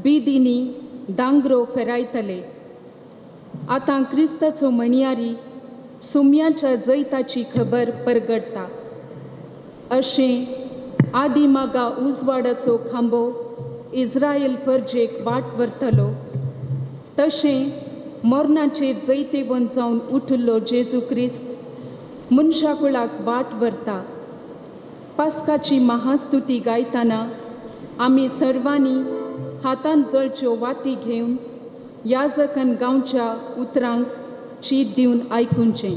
बिदिनी दांगरो फेरायतले. आतां क्रिस्ताचो म्हणयारी सुम्याच्या जैताची खबर परगडटा. अशें आदी मागा उजवाडाचो खांबो इस्रायल परजेक वाट व्हरतलो, तशें मोर्नाचे जैतेवन जावन उठिल्लो जेजू क्रिस्त मनशा कुळाक वाट व्हरता. पास्काची महास्तुती गायतना आमी सर्वांनी हातांत जळच्यो वाती घेवन याजकान गांवच्या उतरांक शीत दिवन आयकुचें.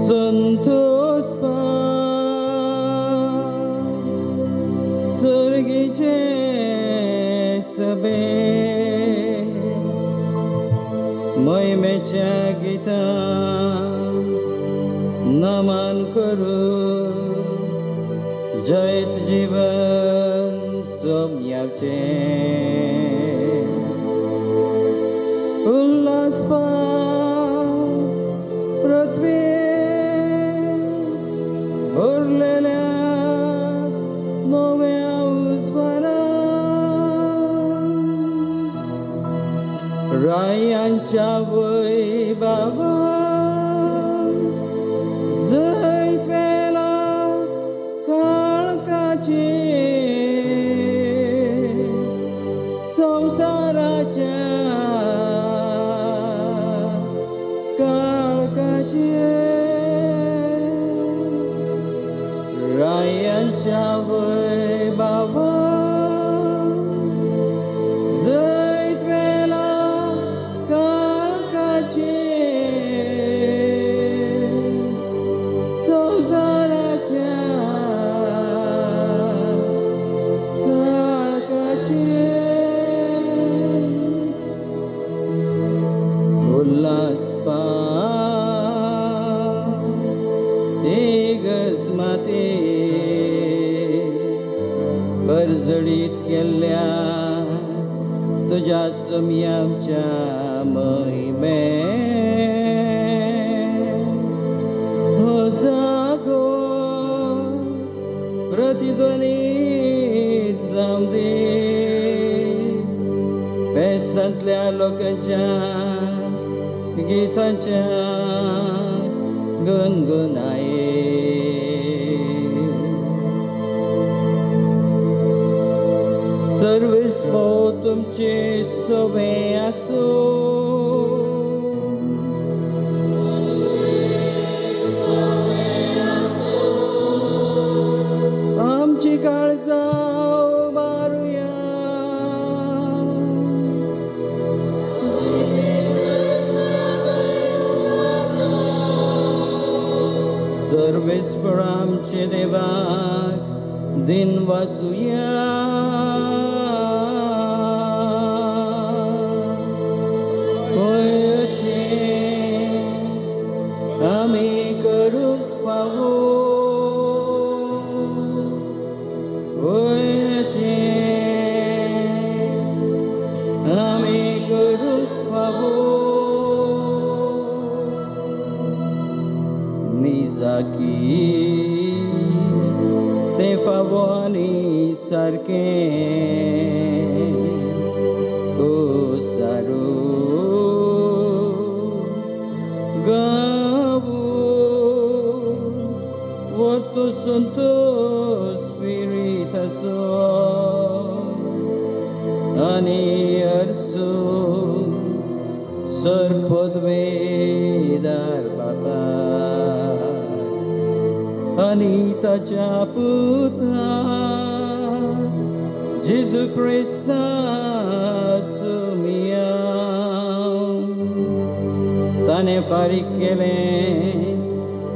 संतोष सर्गीचे सबे महिमेच्या गिता नमन करू जैत जीवन सोम्याचे उल्हास पृथ्वी उरलेल्या नव्या उजवाडा रायांच्या वैभवा जैत वेला काळकाचे संसाराच्या काळकाचे रायांच्या वैभवा जैत वेला काळकाचे संसाराच्या काळकाचे उल्हास एकच माते बरजडीत केल्ल्या तुझ्या सोम्याच्या महिमे हो जागो प्रतिध्वनीत जावं दे फेस्तांतल्या लोकांच्या गीतांच्या गुणगुणाये सर्विस्पो तुमचे सोबे आसो आमची काळजां मारुया सर्वेस्पर आमचे देवाक दिन वाचुया आमी करूंक फावो आमी करूंक फावो निजाकी ते फावो आनी सारकें ओ सारो गावो Voto Santo Spiritaso Ani Arso Sarpodvedar Baba Anita Chaputa Jesus Christa Sumia Tane Farikele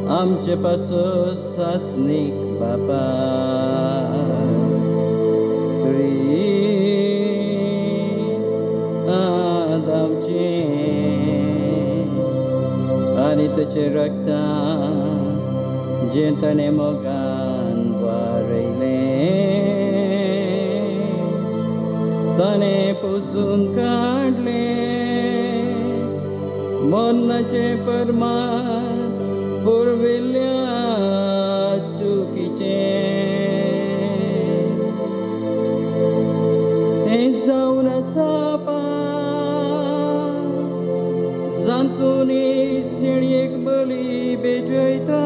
आमचे पासून सासनीक बापा आदामचे आनी तेचे रक्ता जे ताणें मोगान वारयलें ताणें पुसून काडलें मरणाचे परमान पुरविल्ल्या चुकीचे सापा जांतुनी शेळयेक बली भेटयता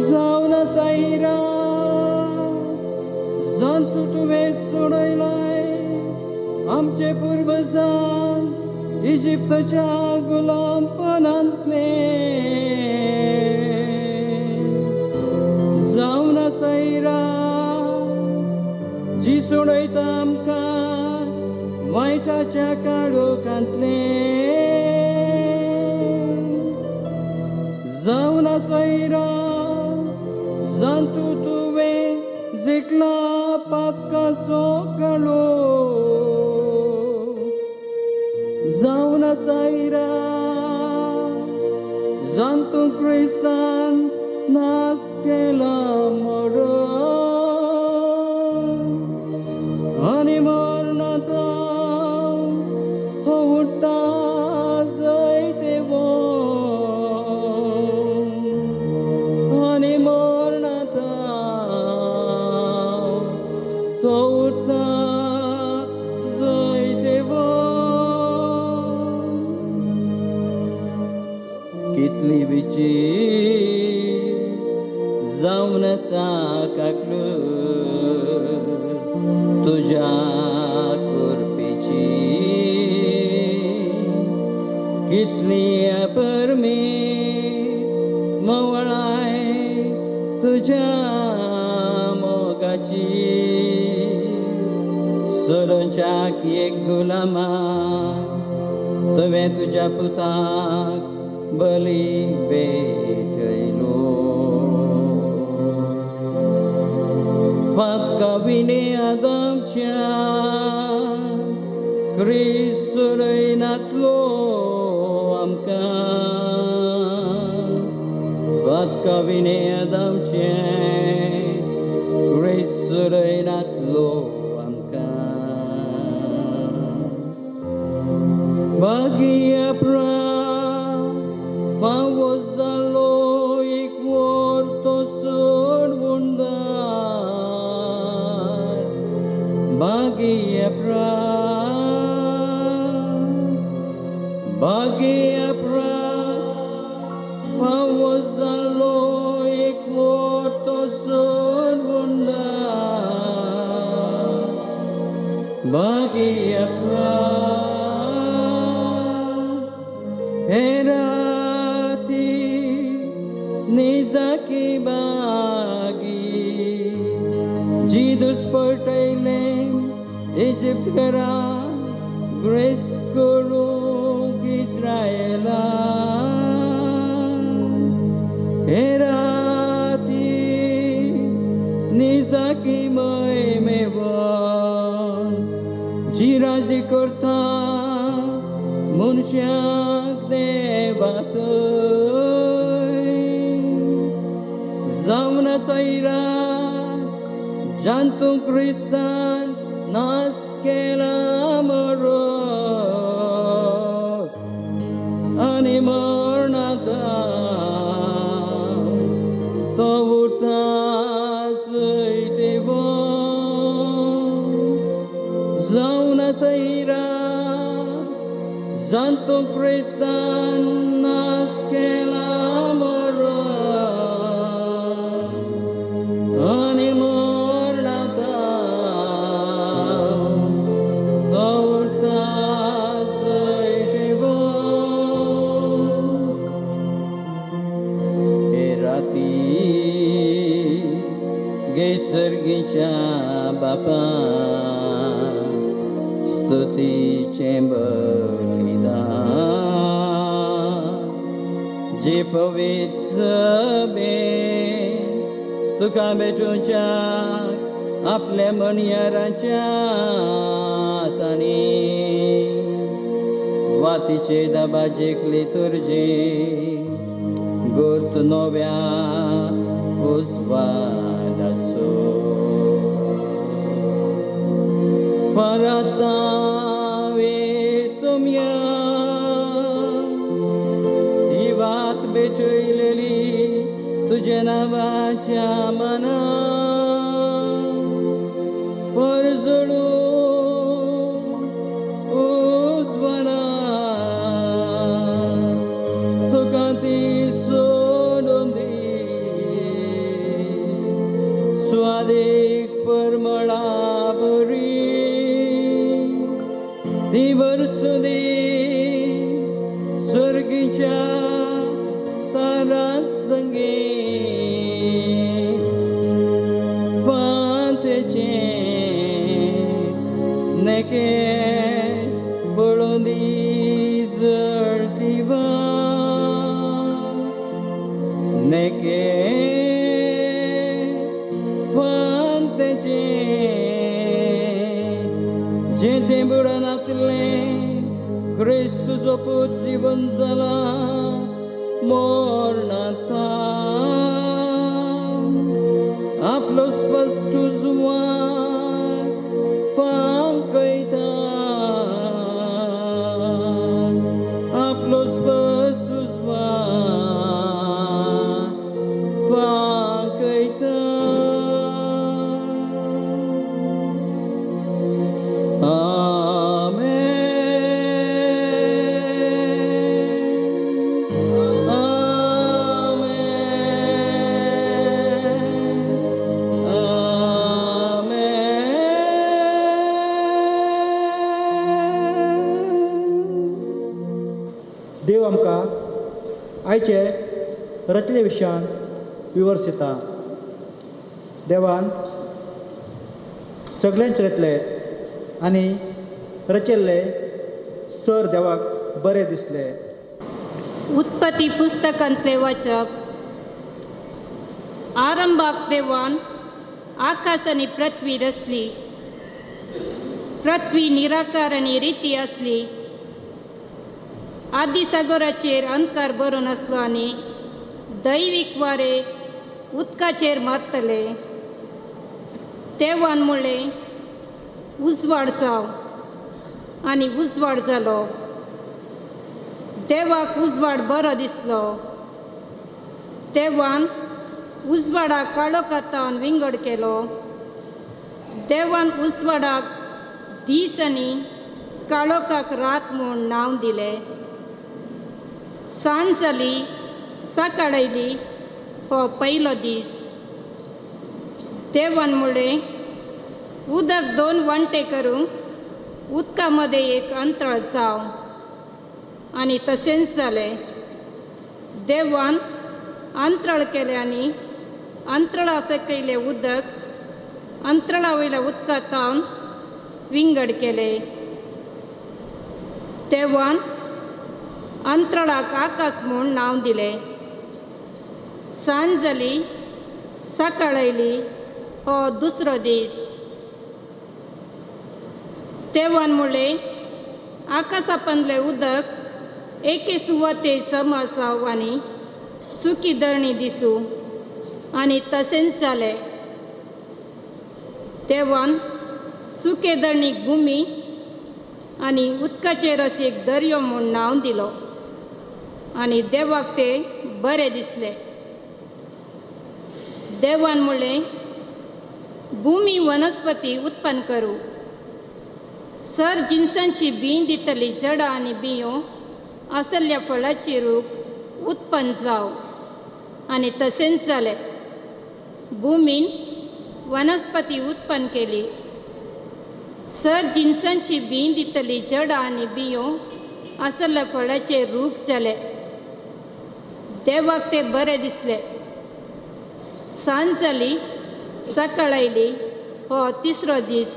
जावन साईरा जांतू तुवें सोडयलाय आमचे पुर्वजांक इजिप्तच्या गुलामपणांतले जावन साईरा जी सोडयता आमकां वायटाच्या काळोखांतले जावन साईरा जांतू तुवें जिखला पातकाचो काळो जावन साईरा जांतू क्रिस्तान नास केला मरण आनी मरणांत तो उठ्ठा जायते आनी मरणांत तो उठ्ठा जायते कितली विची जावन आसा काकलू तुज्या कुरपीची कितली परमी मवळाय तुज्या मोगाची सोडोवच्याक एक गुलामा तुवें तुज्या पुताक बली भेटयलो पातकाविने आदामच्या क्रिस्त सोडयनातलो आमकां पातकाविने आदामचे क्रिस्त सोडयनातलो आमकां बागिया फावो जालो एक वर तो सोडवून बागिया फावो जालो एक वर तो सोडवून बागिया हेराती निजाकी बागी जी दुस्पटयले इजिप्त घरा ग्रेस करूंक इस्रायला हेराती निजाकी मैमेवा जी राजी करता मनशाक देवात जावन साईरा जांतू क्रिस्तान नास केला मरण आनी मरणांत तो उठ्ठा जायते जावन साईरा जांतू क्रिस्तान नास केला मरण आनी मरणांत तो उठ्ठा जायते हे राती गे सर्गीच्या बापा स्तुतीचे बलिदान जे पवित्र सभे तुका भेटूच्याक आपल्या मणयाराच्या हातांनी वातीचे दाबाजेक लितुर्जी गुर्त नव्या उजवाड आसो परतावे सोम्या ही वात भेटयलेली तुझ्या नावाच्या मना पर उजळू उज्वला तुका ती सोडून दी स्वादेक परमळा बरी ती बरसू दे स्वर्गीच्या तारा संगे फांतेचे नेके पळून दी जळती वा नेके फांतेचे जे ते बुडनातले क्रिस्तुचो पूत जीवन जाला मोरनाथा आपलो स्पष्ट जुवान फांकयता आपलो स्पष्ट जुवान फांकयता देव आमकां आयचे रचले विशयान विवर्सिता. देवान सगळ्यांचे रचले आनी रचिल्ले सर देवाक बरें दिसले. उत्पत्ती पुस्तकांतले वाचप. आरंभाक देवान आकाश आनी पृथ्वी रचली. पृथ्वी निराकार आनी रिती आसली. आदी सागराचेर अंधकार बरो नासलो आनी दैवीक वारे उदकाचेर मारतले. देवान म्हणलें उजवाड जाव आनी उजवाड जालो. देवाक उजवाड बरो दिसलो. देवान उजवाडाक काळो कातावन विंगड केलो. देवान उजवाडाक दीस आनी काळोखाक रात म्हूण नांव दिलें. सांज जाली सकाळ आयली हो पयलो दीस. देवान म्हणलें उदक दोन वांटे करूंक उदका मदें एक अंतळ जाव आनी तशेंच जालें. देवान अंतराळ केलें आनी अंतराळा सकयलें उदक अंतराळा वयल्या उदकांत विंगड केलें. देवान अंतराळाक आकाश म्हूण नांव दिलें. सांज जाली सकाळ आयली हो दुसरो दीस. देवान म्हणलें आकाशा पंदलें उदक एके सुवातेर जमा जावं आनी सुकी धरणी दिसूं आनी तशेंच जालें. देवान सुके धरणीक भुमी आनी उदकाचेर अशें एक दर्यो म्हूण नांव दिलो आनी देवाक तें बरें दिसलें. देवान म्हणलें भुमी वनस्पती उत्पन्न करूं. सर जिनसांची बीं दितली झाडां आनी बियो आसल्या फळाची रूख उत्पन्न जाव आनी तशेंच जालें. भुमीन वनस्पती उत्पन्न केली. सर जिनसांची बीं दितली झाडां आनी बियो आसल्या फळाचे रूख जाले. देवाक तें बरें दिसलें. सांज जाली सकाळ आयली हो तिसरो दीस.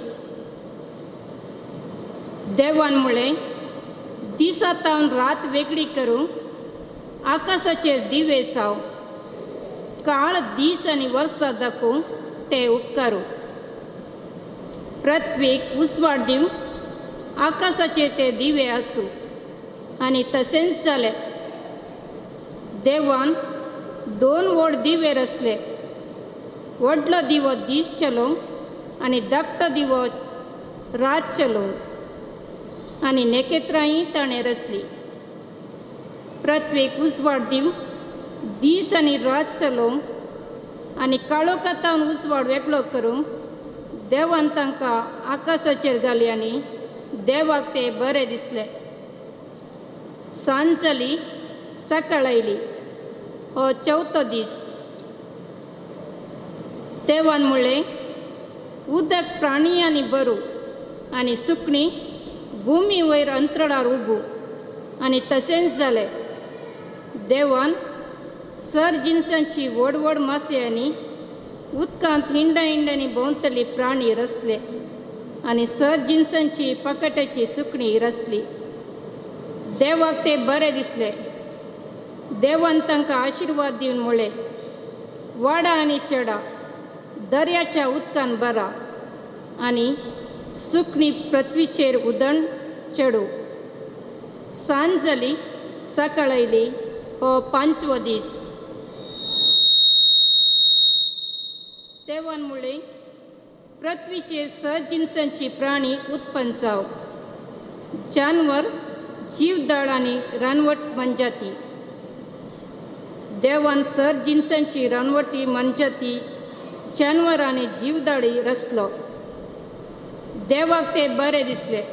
देवान म्हणलें दिसांतावन रात वेगळी करूंक आकाशाचेर दिवे जाव. काळ दीस आनी वर्सां दाखोवंक ते उपकारूं. पृथ्वीक उजवाड दिवंक आकाशाचेर ते दिवे आसूं आनी तशेंच जालें. देवान दोन व्हड दिवे रचले. व्हडलो दिवो दीस चलोवंक आनी धाकटो दिवो रात चलोवंक आनी नखेत्रांय ताणें रचलीं. पृथ्वीक उजवाड दिवंक दीस आनी रात चलोवंक आनी काळोखांतावन उजवाड वेगळो करूंक देवान तांकां आकाशाचेर घाली आनी देवाक ते बरें दिसलें. सांज जाली, सकाळ आयली. हो चवथो दीस. देवान म्हणलें, उदक प्राणी आनी बरू आनी सुकणीं भुमी वयर अंतराळार उबू. आनी तशेंच जालें. देवान सर जिनसांची व्हड व्हड मासे आनी उदकांत हिंड्यांनी भोंवतली प्राणी रचले आनी सर जिनसांची पाकट्याची सुकणीं रचली. देवाक ते बरें दिसलें. देवान तांकां आशिर्वाद दिवन म्हणलें, वाडा आनी चेडा, दर्याच्या उदकान बरा आनी सुकणीं पृथ्वीचेर उदंड चेडू. सांज जाली, सकाळ आयली. हो 5वो दीस. देवान म्हणलें, पृथ्वीचेर सर जिनसांची प्राणी उत्पन्न जाव, जानवर, जीवदळ आनी रानवट मनजाती. देवान सर जिनसांची रानवटी मनजाती, जानवर आनी जीवदळी रचलो. देवाक ते बरें दिसलें.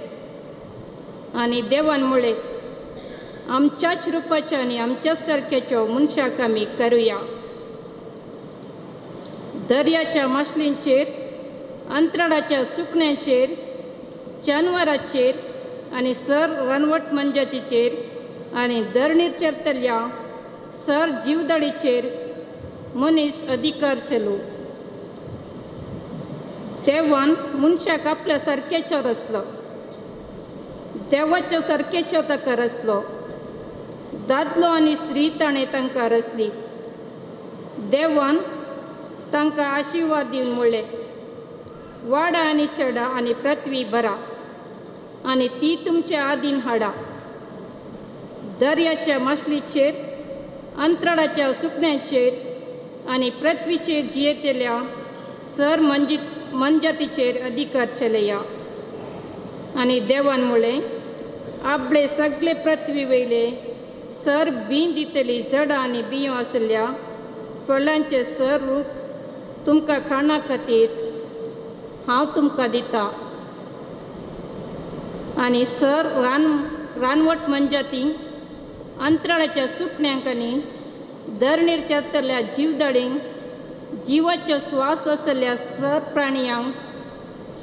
आनी देवान म्हणलें, आमच्याच रुपाच्या आनी आमच्याच सारक्याच्यो मनशाक आमी करुया. दर्याच्या माशलींचेर, अंतराळाच्या सुकण्यांचेर, जानवरांचेर आनी सर रानवट मनजातीचेर आनी धरणीर चरतल्या सर जीवदळीचेर मनीस अधिकार चलू. देवान मनशाक आपल्या सारकेचो रचलो. देवाच्या सारकेचो ताका रचलो. दादलो आनी स्त्री ताणें तांकां रचली. देवान तांकां आशिर्वाद दिवन म्हणलें, वाडा आनी चेडा आनी पृथ्वी भरा आनी ती तुमच्या आदीन हाडा. दर्याच्या माशलीचेर, अंतराळाच्या सुकण्यांचेर आनी पृथ्वीचेर जियेतल्या सर मनजातीचेर अधिकार चलया. आनी देवान म्हणलें, आपले सगळे पृथ्वी वयले सर बीं दितली झाडां आनी बियो आसल्या फळांचे सर रूप तुमकां खाणा खातीर हांव तुमकां दितां. आनी सर रानवट मनजाती, अंतराळाच्या सुकण्यांक आनी धरणीर चरतल्या जीवदळींक, जिवाचो स्वास आसल्या सर प्राणयांक,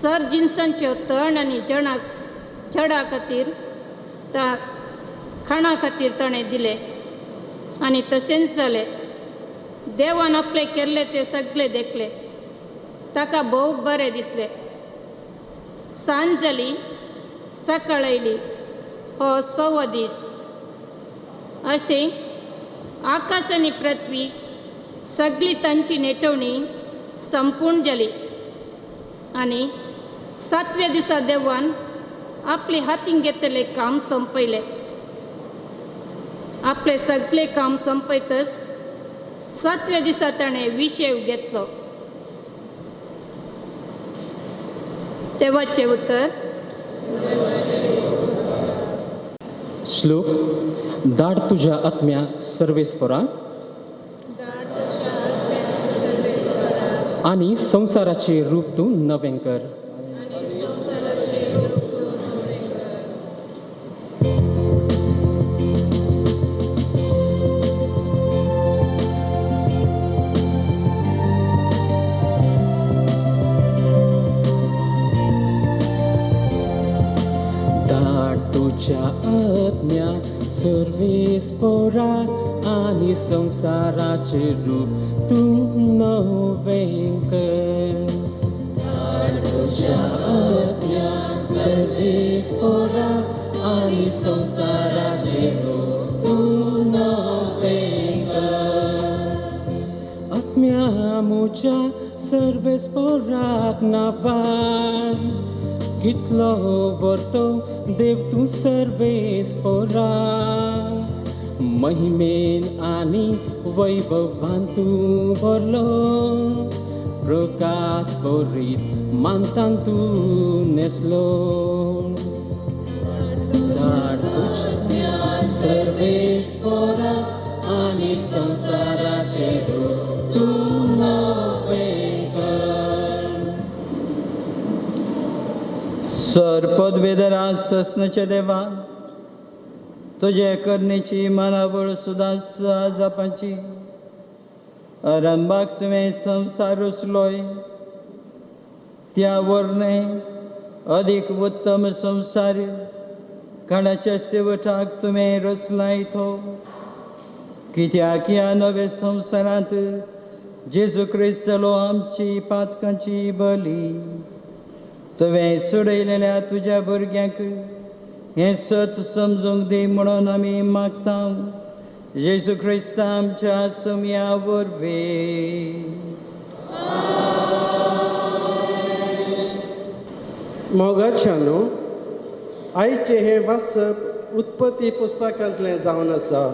सर जिनसांच्यो तण आनी झाडां खातीर खाणा खातीर ताणें दिलें. आनी तशेंच जालें. देवान आपले केल्ले ते सगळे देखले. ताका भोव बरें दिसलें. सांज जाली, सकाळ आयली. हो 6वो दीस. अशें आकाश आनी पृथ्वी सगळी तांची नेटवणी संपूर्ण जाली. आनी 7व्या दिसा देवान आपले हातीन घेतलें काम संपयलें. आपले सगळे काम संपयतच 7व्या दिसा ताणें विशेव घेतलो. देवाचें उतर. श्लोक. धाड तुज्या आत्म्या सर्वेस्परा आनी संवसाराचें रूप तूं नवें कर. तुझ्या आज्ञा सर्वेस्परा आनी संवसाराचे रूप तूं नवें कर. तुझ्या आज्ञा सर्वेस्परा आनी संवसाराचे रूप तूं नवें कर. आत्म्या म्हज्या सर्वेस्पराक नावाड कितलो वर्तो देव तूं सर्वेस्परा. महिमेन आनी वैभवान तूं भरलो. प्रकाश बरीत मानतान तूं नेसलो. धाड तुज्या सर्वेस्परा आनी संवसाराचे रूप तूं नवें कर. सर पदवेदरा ससनाच्या देवा तुझे करणेची मनाबळ सुद्धा जापाची आरंभाक तुवें संवसार रचलोय त्या वर्णे अधिक उत्तम संवसार काळाच्या शेवटाक तुवें रचलाय तो कित्याक ह्या नव्या संवसारांत जेजू क्रिस्त जालो आमची पातकांची बली तुवें सोडयलेल्या तुज्या भुरग्यांक हें सत समजूंक दी म्हणून आमी मागता जेजू क्रिस्त आमच्या सुमया वरवीं. मोगाच्यानो आयचे हे वाचप उत्पत्ती पुस्तकांतलें जावन आसा.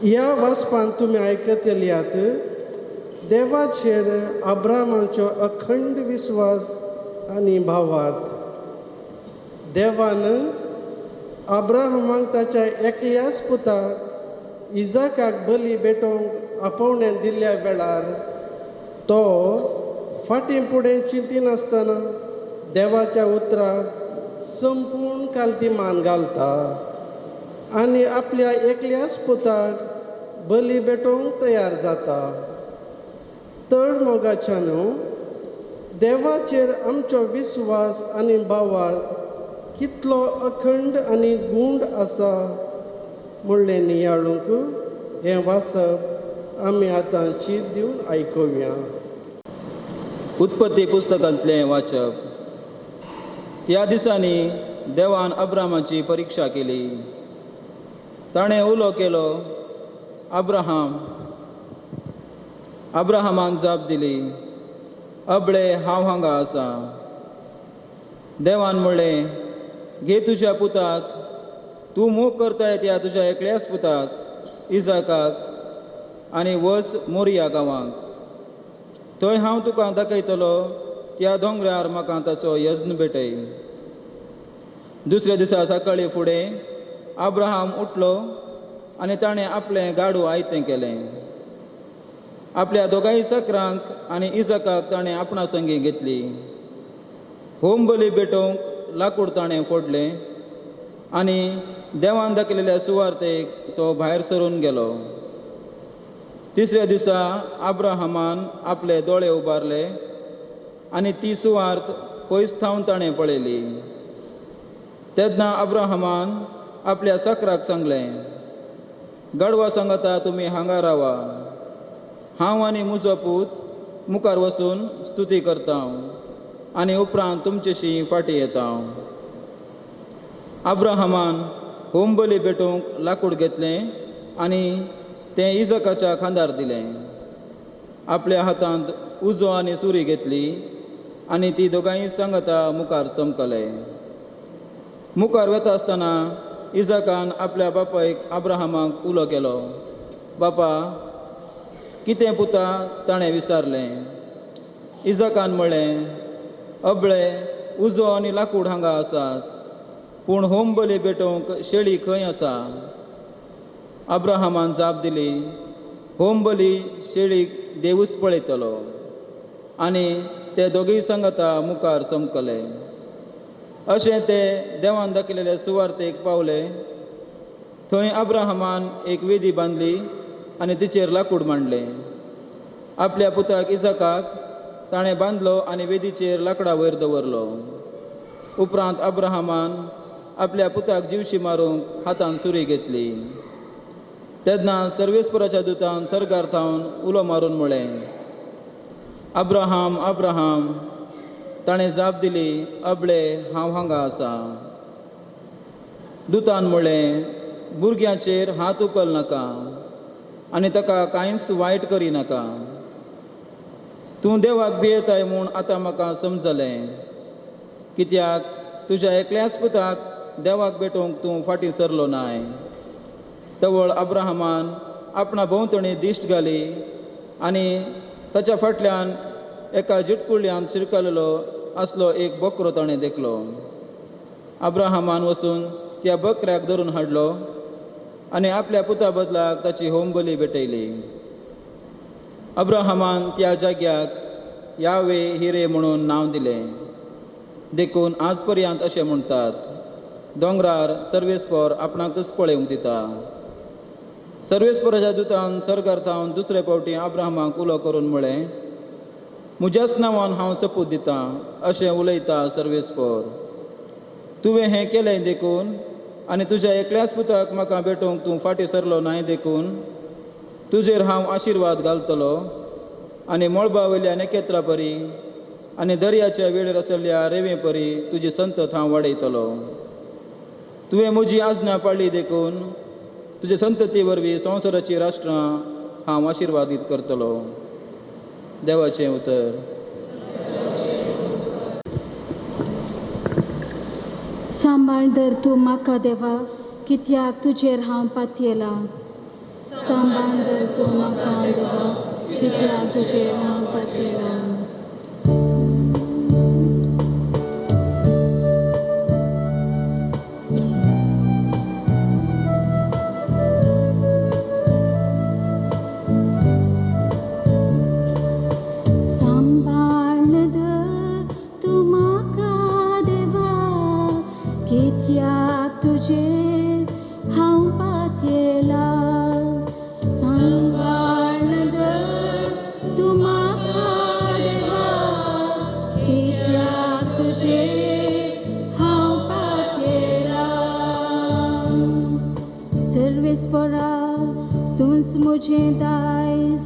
ह्या वाचपान तुमी आयकतल्यात देवाचेर अब्रामाचो अखंड विस्वास आनी भावार्थ. देवान अब्राहमाक ताच्या एकल्याच पुताक इजाकाक बली भेटोवंक आपोवणें दिल्ल्या वेळार तो फाटीं फुडें चिंतिनासतना देवाच्या उतराक संपूर्ण कालती मान घालता आनी आपल्या एकल्याच पुताक बली भेटोवंक तयार जाता. तर मोगाच्यानो देवाचेर आमचो विस्वास आनी भावार्थ कितलो अखंड आनी गूंड आसा म्हणलें नियाळूंक हें वाचप आमी आतां चीत दिवन आयकुया. उत्पत्ती पुस्तकांतलें वाचप. त्या दिसांनी देवान अब्रामाची परीक्षा केली. ताणें उलो केलो, अब्राहमान जाप दिली, अबळे हांव हांगा आसा. देवान म्हणलें, घे तुज्या पुताक, तूं मोग करताय त्या तुज्या एकल्याच पुताक इजाकाक आनी वच मोरिया गांवांक. थंय हांव तुका दाखयतलो त्या दोंगरार म्हाका ताचो यज्ञ भेटय. दुसऱ्या दिसा सकाळी फुडें अब्राहम उठलो आनी ताणें आपलें गाडू आयतें केलें. आपल्या दोगांय सकरांक आनी इजाकाक ताणें आपणा संगी घेतली. होम बली भेटोवंक लाकूड ताणें फोडलें आनी देवान दाखयलेल्या सुवार्थेक तो भायर सरून गेलो. तिसऱ्या दिसा अब्राहमान आपले दोळे उबारले आनी ती सुवार्थ पयस थावन ताणें पळयली. तेन्ना अब्राहमान आपल्या सकराक सांगलें, गाडवा सांगता तुमी हांगा रावा. हांव आनी म्हजो पूत मुखार वचून स्तुती करता आनी उपरांत तुमचेशी फाटीं येता. अब्राहमान होम बली भेटोवंक लाकूड घेतलें आनी तें इजाकाच्या खांदार दिलें. आपल्या हातांत उजो आनी सुरी घेतली आनी ती दोगांय सांगता मुखार चमकले. मुखार वता आसतना इजाकान आपल्या बापायक अब्राहमाक उलो केलो, बापा कितें पुता ताणें विचारलें. इजाकान म्हणलें, अबळे उजो आनी लाकूड हांगा आसात, पूण होम बली भेटोवंक शेळी खंय आसा. अब्राहमान जाप दिली, होम बली शेळीक देवूच पळयतलो. आनी ते दोगूय सांगता मुखार चमकले. अशें ते देवान दाखयलेले सुवार्थेक पावले. थंय अब्राहमान एक वेदी बांदली आनी तिचेर लाकूड मांडलें. आपल्या पुताक इजाकाक ताणें बांदलो आनी वेदीचेर लाकडा वयर दवरलो. उपरांत अब्राहमान आपल्या पुताक जीवशी मारूंक हातान सुरी घेतली. तेन्ना सर्वेस्पराच्या दुतान सरकार थावन उलो मारून म्हळें, अब्राहम अब्राहम. ताणें जाप दिली, अबळे हांव हांगा आसा. दुतान म्हळें, भुरग्याचेर हात उखल नाका आनी ताका कांयच वायट करिनाका. तूं देवाक भियेताय म्हूण आतां म्हाका समजलें. कित्याक तुज्या एकल्याच पुताक देवाक भेटोवंक तूं फाटीं सरलो नाय. तवळ अब्राहमान आपणा भोंवतणी दिश्ट घाली आनी ताच्या फाटल्यान एका जिटकुळ्यान शिरकलेलो असलो एक बकरो ताणें देखलो. अब्राहमान वचून त्या बकऱ्याक धरून हाडलो आनी आपल्या पुता बदलाक ताची होमबली भेटयली. अब्राहमान त्या जाग्याक यावे हिरे म्हणून नांव दिलें. देखून आज पर्यंत अशें म्हणटात दोंगरार सर्वेस्पर आपणाकच पळोवंक दिता. सर्वेस्पराच्या दुतान सर्गार्थावन दुसरे फावटी अब्राहमाक उलो करून म्हळें, म्हज्याच नांवान हांव सपूत दितां अशें उलयता सर्वेस्पर. तुवें हें केलें देखून आनी तुज्या एकल्याच पुताक म्हाका भेटोवंक तूं फाटीं सरलो न्हय देखून तुजेर हांव आशिर्वाद घालतलो आनी मळबा वयल्या नखेत्रां परी आनी दर्याच्या वेळेर आसलेल्या रेंवे परी तुजी संतत हांव वाडयतलो. तुवें म्हजी आज्ञा पाळ्ळी देखून तुजे संतती वरवीं संवसाराची राष्ट्रां हांव आशिर्वादीत करतलो. देवाचें उतर. सांबाळ दर तूं म्हाका देवा, कित्याक तुजेर हांव पातयेला. सांबाळ दर तूं म्हाका देवा, कित्याक तुजेर हांव पातयेला. कित्याक तुजेर हांव पातयेला. सांबाळ दर तूं म्हाका देवा, कित्याक तुजेर हांव पातयेला. सर्वेस्परा तूंच म्हजें दायज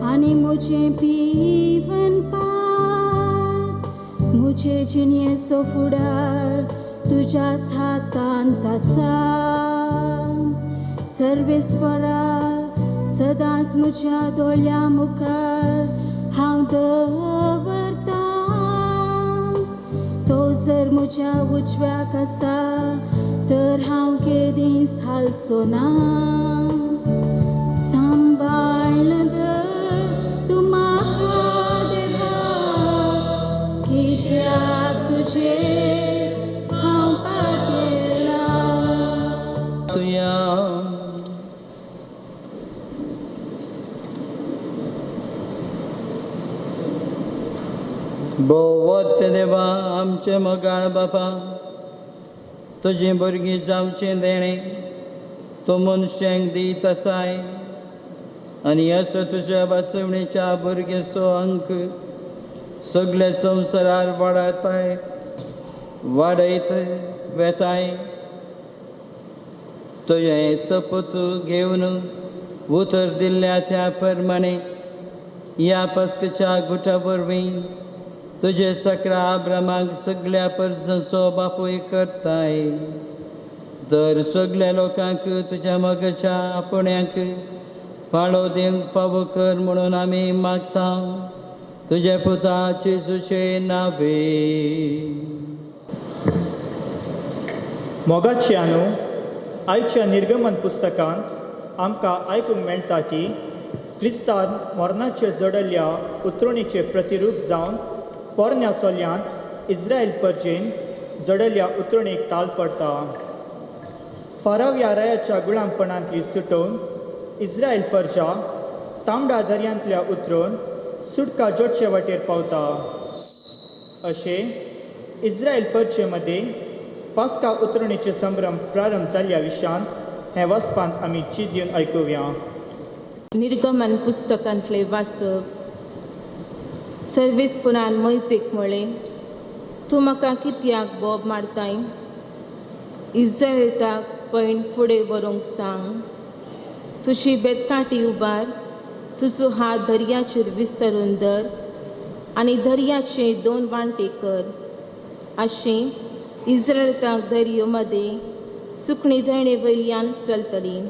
आनी म्हजें पिवनपार, म्हजे जिणेचो फुडार तुज्याच हातांत आसा. सर्वेस्परा सदांच म्हज्या दोळ्या मुखार हांव दवरतां. तो जर म्हज्या उजव्याक आसा तर हांव केदींच हालचो ना. सांबाळ दर तूं म्हाका देवा, कित्याक तुजेर बोवत देवा आमचे मोगाळ बापा, तुजें भुरगीं जावचें देणें तूं मनशांक दीत आसाय आनी असो तुज्या बासवणेच्या भुरगेचो अंक सगळे संवसारार वाडयत वेताय. तुवें सपूत घेवन उतर दिल्ल्या त्या प्रमाणे ह्या पस्कच्या गुटा वरवीं तुजे सकरा अब्रामाक सगळ्या परसांचो बापूय करताय. तर सगळ्या लोकांक तुज्या मोगाच्या आपण्याक फाळो दिवंक फावो कर म्हणून आमी मागता तुज्या पुता जेजूचे नांवे. मोगाचें आयच्या निर्गमन पुस्तकांत आमकां आयकूंक मेळटा की क्रिस्तान मरणाचेर जडयल्ल्या उतरणीचें प्रतिरूप जावन पोरण्या चलयांत इस्रायल परजेन जडयल्ल्या उतरणीक ताल पडटा. फाराव ह्या रायाच्या गुलामपणांतली सुटोवन इस्रायल परजा तांबड्या दर्यांतल्या उतरून सुटका जोडचे वाटेर पावता. अशें इस्रायल परजे मदें पास्का उतरणीचे संभ्रम प्रारंभ जाल्ल्या विशयान हें वचपान आमी चीत दिवन आयकुया. निर्गमन पुस्तकांतले वाचप. सर्वेस्परान मोइसेक म्हळें, तूं म्हाका कित्याक बोब मारताय? इस्रायेलाक पैण फुडें व्हरूंक सांग. तुजी बेतकाटी उबार, तुजो हात दर्याचेर विस्तारून धर आनी दर्याचे 2 वांटे कर. अशें इस्रायेलाक दर्यो मदें सुकणी धरणे वयल्यान चलतली.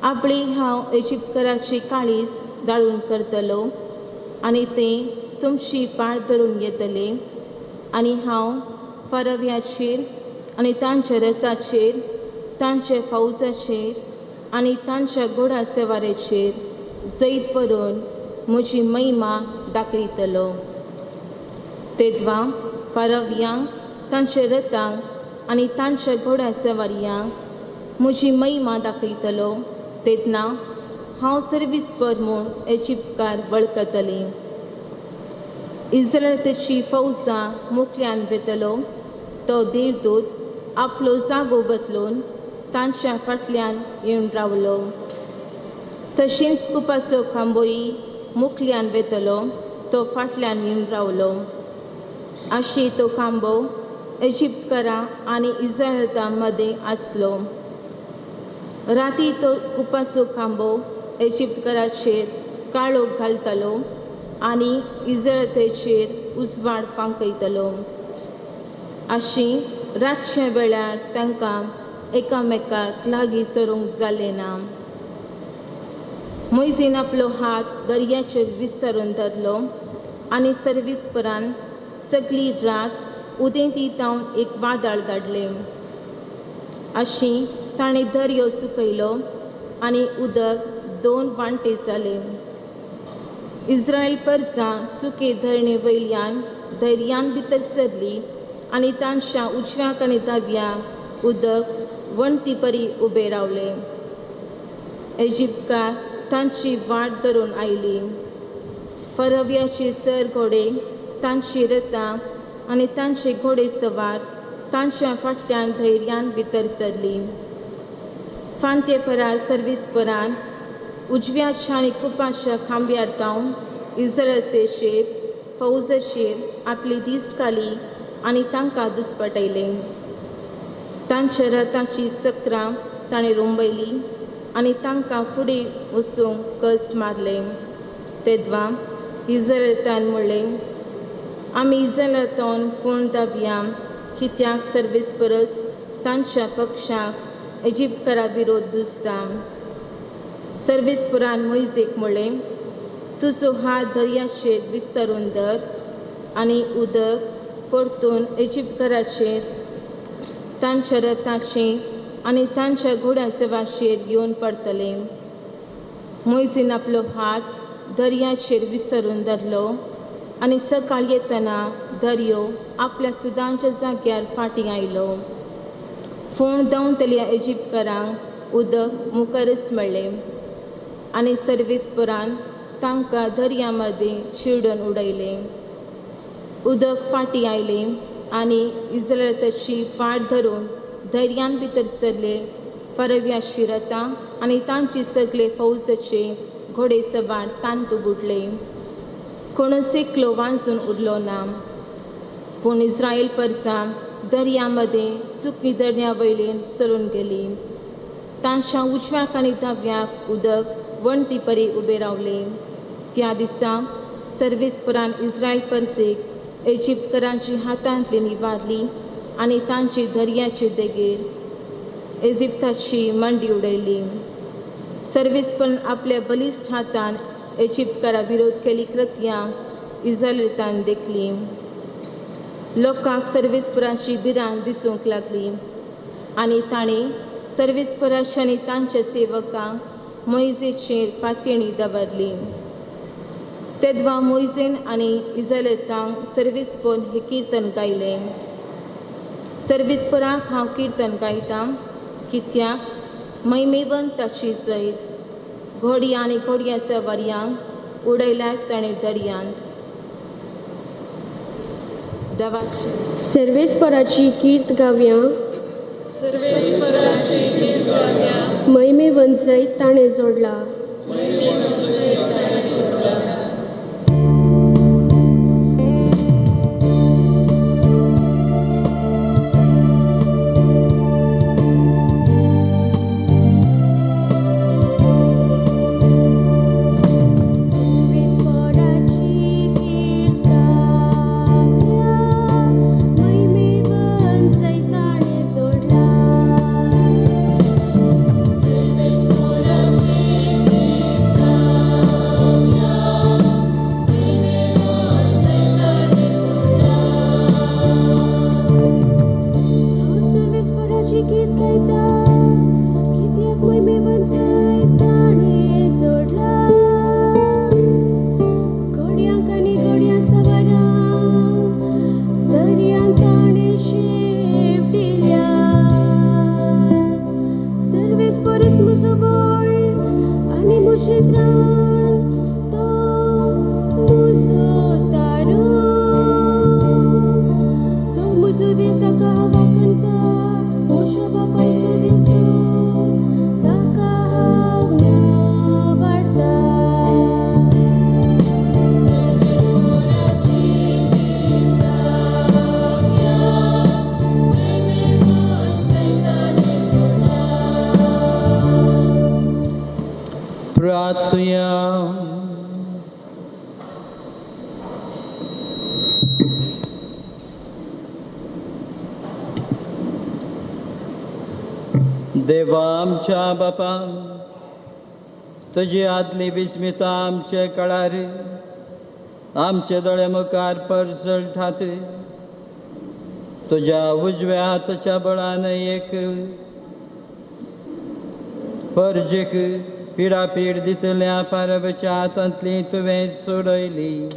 आपली हांव इजिप्तकाराची काळीज दाळून करतलो आनी तें तुमची पाळ धरून येतले. आनी हांव फारव्याचेर आनी तांच्या रथाचेर, तांच्या फौजाचेर आनी तांच्या घोडा सवारेचेर जैत व्हरून म्हजी महिमा दाखयतलो. तेदवा फारव्यांक, तांच्या रथांक आनी तांच्या घोड्या सवाऱ्यांक म्हजी महिमा दाखयतलो. तेन्ना हांव सर्विस्पर म्हूण इजिप्तकार वळखतलें. इस्रायलाची फौजा मुखल्यान वेतलो तो देवदूत आपलो जागो बदलून तांच्या फाटल्यान येवन रावलो. तशींच कुपाचो खांबोई मुखल्यान वेतलो तो फाटल्यान येवन रावलो. अशी तो खांबो इजिप्तकारां आनी इस्रायलां मदें आसलो. राती तो कुपाचो खांबो इजिप्तकाराचेर काळोख घालतलो आनी इस्रायलाचेर उजवाड फांकयतलो. अशी रातचे वेळार तांकां एकामेकाक लागीं सरूंक जालें ना. मोइजेन आपलो हात दर्याचेर विस्तारून धरलो आनी सर्वेस्परान सगळी रात उदेंती तावन एक वादळ धाडलें. अशी ताणें दर्यो सुकयलो आनी उदक 2 वांटे जालें. इस्रायल परजां सुके धरणे वयल्यान दर्यान भितर सरलीं आनी तांच्या उजव्याक आनी दाव्याक उदक वणटी परी उबे रावले. इजिप्तकार तांची वाट धरून आयली. फरव्याचे सर घोडे तांची रथां आनी तांचे घोडे सवार तांच्या फाटल्यान धैर्यान भितर सरलीं. फांते परार सर्वेस्परान उजव्याच्या आनी कुपाच्या खांब्यार जावन इस्रायलाचेर फौजेचेर आपली दिश्ट घाली आनी तांकां दुस्पटयलें. तांच्या रथाची चक्रां ताणें रोंबयलीं आनी तांकां फुडें वचूंक कश्ट मारलें. तेदवा इस्रायलांतान म्हणलें, आमी इस्रायलांतोन पूण दावया, कित्याक सर्वेस्परस तांच्या पक्षाक इजिप्तकारा विरोध दुसता. सर्वेस्परान मोइजेक म्हणलें, तुजो हात दर्याचेर विस्तारून धर आनी उदक परतून इजिप्तकाराचेर तांच्या रथाचेर आनी तांच्या घोड्या सवाचेर येवन पडटलें. मोइजेन आपलो हात दर्याचेर विस्तारून धरलो आनी सकाळ येतना दर्यो आपल्या सुदांच्या जाग्यार फाटीं आयलो. फोंड धांवतल्या इजिप्तकारांक उदक मुखारच मेळ्ळें आनी सर्वेस्परान तांकां दर्या मदें चिरडून उडयलें. उदक फाटीं आयलें आनी इस्रायलाची वाट धरून धैर्यान भितर सरले फरव्याची रथां आनी तांचे सगळे फौजेचे घोडे सवार तांतू बुडले. कोणूच एकलो वांचून उरलो ना. पूण इस्रायल परजां दर्या मदें सुकी दर्या वयल्यान चलून गेलीं. तांच्या उजव्याक आनी दाव्याक उदक वणटी परी उबें रावलें. त्या दिसा सर्वेस्परान इस्रायल परजेक इजिप्तकारांच्या हातांतल्यान इबारली आनी तांची दर्याचे देगेर इजिप्ताची मंडी उडयली. सर्वेस्परान आपल्या बलिश्ट हातान इजिप्तकारा विरोध केली कृत्यां इस्रायलांतान देखलीं. लोकांक सर्वेस्पराची भिरांत दिसूंक लागली आनी ताणें सर्वेस्पराच्या आनी तांच्या सेवकांक मोइजेचेर पातयणी दवरली. तेदवा मोइजेन आनी इस्रायलांतांक सर्वेस्पर हें किर्तन गायलें. सर्वेस्पराक हांव किर्तन गायतां, कित्याक महिमेवंताची जैत घोडी आनी घोडया सवाऱ्यांक उडयल्यात ताणें दर्यांत. देवाची सर्वेस्पराची कीर्त गावया, महिमेवंत जैत ताणें जोडला. Mucho प्रार्थया. देवा आमच्या बापा, तुजी आदली विस्मिता आमचे कळार, आमचे दोळे मुखार परसळ ठात. तुझ्या उजव्या हाताच्या बळान एक परजेक पिडापीड दितल्या पारबच्या हातांतली तुवें सोडयली.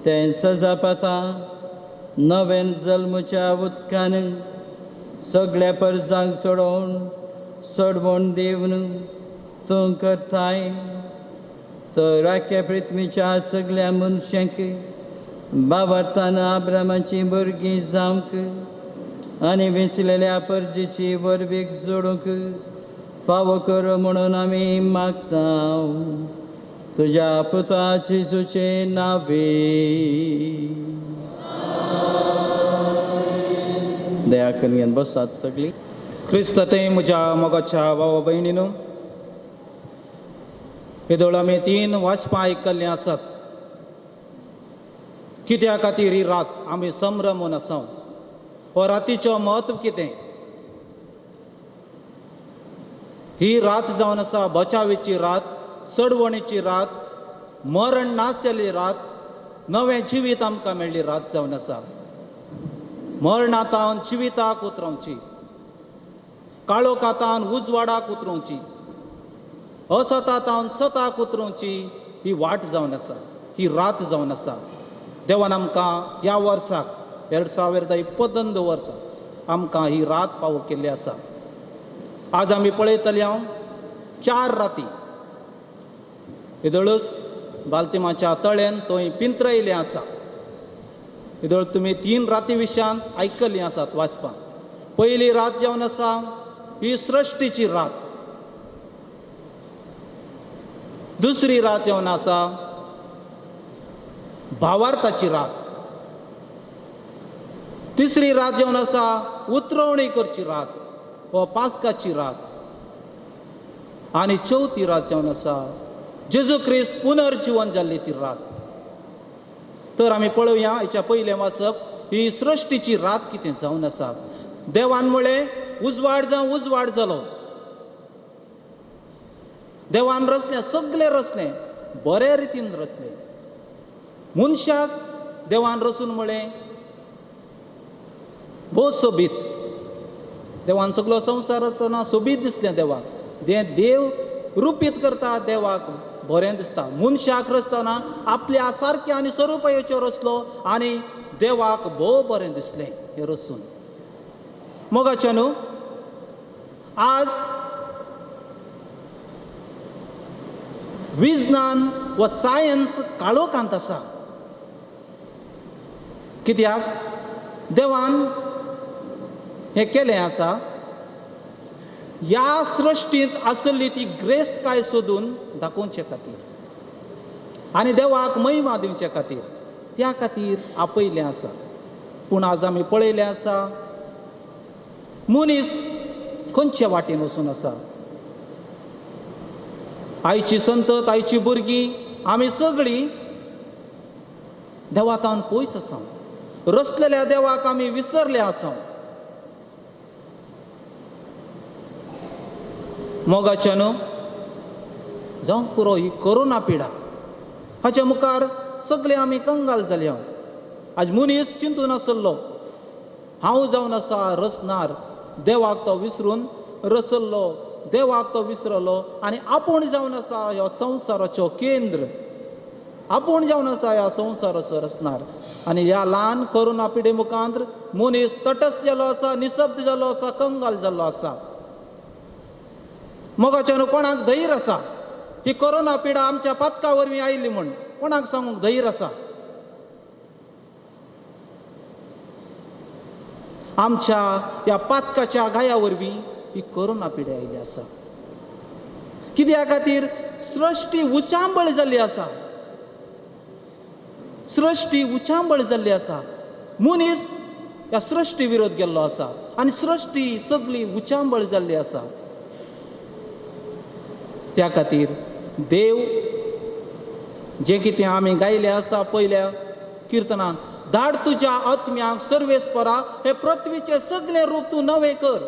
तें सजापाता नवें जल्मच्या उदकान सगळ्या परजांक सोडवून दिवन तूं करताय. तर आख्या पृथ्वीच्या सगळ्या मनशांक बाबार्थान आब्रामाची भुरगीं जावंक आनी विसलेल्या परजेची वरवीक जोडूंक फावो कर म्हणून आमी मागता. तुज्या पुता जेजूचे नांवे. दया करून बसात सगळीं. क्रिस्त ते म्हज्या मोगाच्या भावा भयणीनो, हेदोळ आमी 3 वाचपां आयकल्लीं आसात. कित्या खातीर ही रात आमी संभ्रमून आसा, हो रातीचो म्हत्व कितें? ही रात जावन आसा बचावेची रात, सडवणेची रात, मरण नाश जाल्ली रात, नवें जिवीत आमकां मेळ्ळी रात जावन आसा. मरणांतावन जिविताक उतरोवची, काळोखांतावन उजवाडाक उतरोवची, असतांतावन सताक उतरोवची ही वाट जावन आसा, ही रात जावन आसा. देवान आमकां ह्या वर्साक 2022 वर्साक आमकां ही रात फावो केल्ली आसा. आज आमी पळयतले 4 राती. हेदोळूच बाल्तिमाच्या तळ्यान थंय पिंत्रयलें आसा. हेदोळ तुमी 3 राती विशयान आयकल्लीं आसात वाचपाक. पयली रात जावन आसा ही सृश्टीची रात. दुसरी रात जावन आसा भावार्थाची रात. तिसरी रात जावन आसा उतरवणी करची रात वा पास्काची रात. आनी चवथी रात जावन आसा जेजू क्रिस्त पुनर्जीवन जाल्ली ती रात. तर आमी पळोवया हेच्या पयलें वाचप ही सृश्टीची रात कितें जावन आसा. देवान म्हळें उजवाड जावं उजवाड जालो. देवान रचलें, सगळें रचलें, बऱ्या रितीन रचलें. मनशाक देवान रचून म्हळें भोव सोबीत. देवान सगळो संवसार आसतना सोबीत दिसलें देवाक. देव रुपीत करता देवाक बरें दिसता. मनशाक रचतना आपल्या सारक्या आनी स्वरुपाचेर रचलो आनी देवाक भोव बरें दिसलें हें रचून. मोगाच्या न्हू, आज विज्ञान वा सायन्स काळोखांत आसा. कित्याक देवान हें केलें आसा, ह्या सृश्टींत आसली ती ग्रेस्तकाय सोदून दाखोवचे खातीर आनी देवाक महिमा दिवचे खातीर, त्या खातीर आपयलें आसा. पूण आज आमी पळयलें आसा मनीस खंयच्या वाटेन वचून आसा. आयची संतत, आयची भुरगीं आमी सगळीं देवातावन पयस आसा. रचलेल्या देवाक आमी विसरले आसा. मोगाच्या न्हू, जावं पुरो ही कोरोना पिडा हाच्या मुखार सगळे आमी कंगाल जाल्या. आज मनीस चिंतून आसलो हांव जावन आसा रचणार, देवाक तो विसरून रचल्लो, देवाक तो विसरलो आनी आपूण जावन आसा ह्या संवसाराचो केंद्र, आपूण जावन आसा ह्या संवसाराचो रचणार. आनी ह्या ल्हान कोरोना पिडे मुखांत मनीस तटस्थ जालो आसा, निशब्द जालो आसा, कंगाल जाल्लो आसा. मोगाच्यान कोणाक धैर्य आसा? ही कोरोना पिडा आमच्या पातका वरवीं आयिल्ली म्हण कोणाक सांगूंक धैर्य आसा? आमच्या ह्या पातकाच्या गाया वरवीं ही कोरोना पिडा आयिल्ली आसा. कित्या खातीर? सृश्टी उचांबळ जाल्ली आसा. सृश्टी उचांबळ जाल्ली आसा. मनीस ह्या सृश्टी विरोध गेल्लो आसा आनी सृश्टी सगळी उचांबळ जाल्ली आसा. त्या खातीर देव जे कितें आमी गायलें आसा पयल्या किर्तनान, धाड तुज्या आत्म्यांक सर्वेस्परा हे पृथ्वीचे सगळे रूप तूं नवे कर.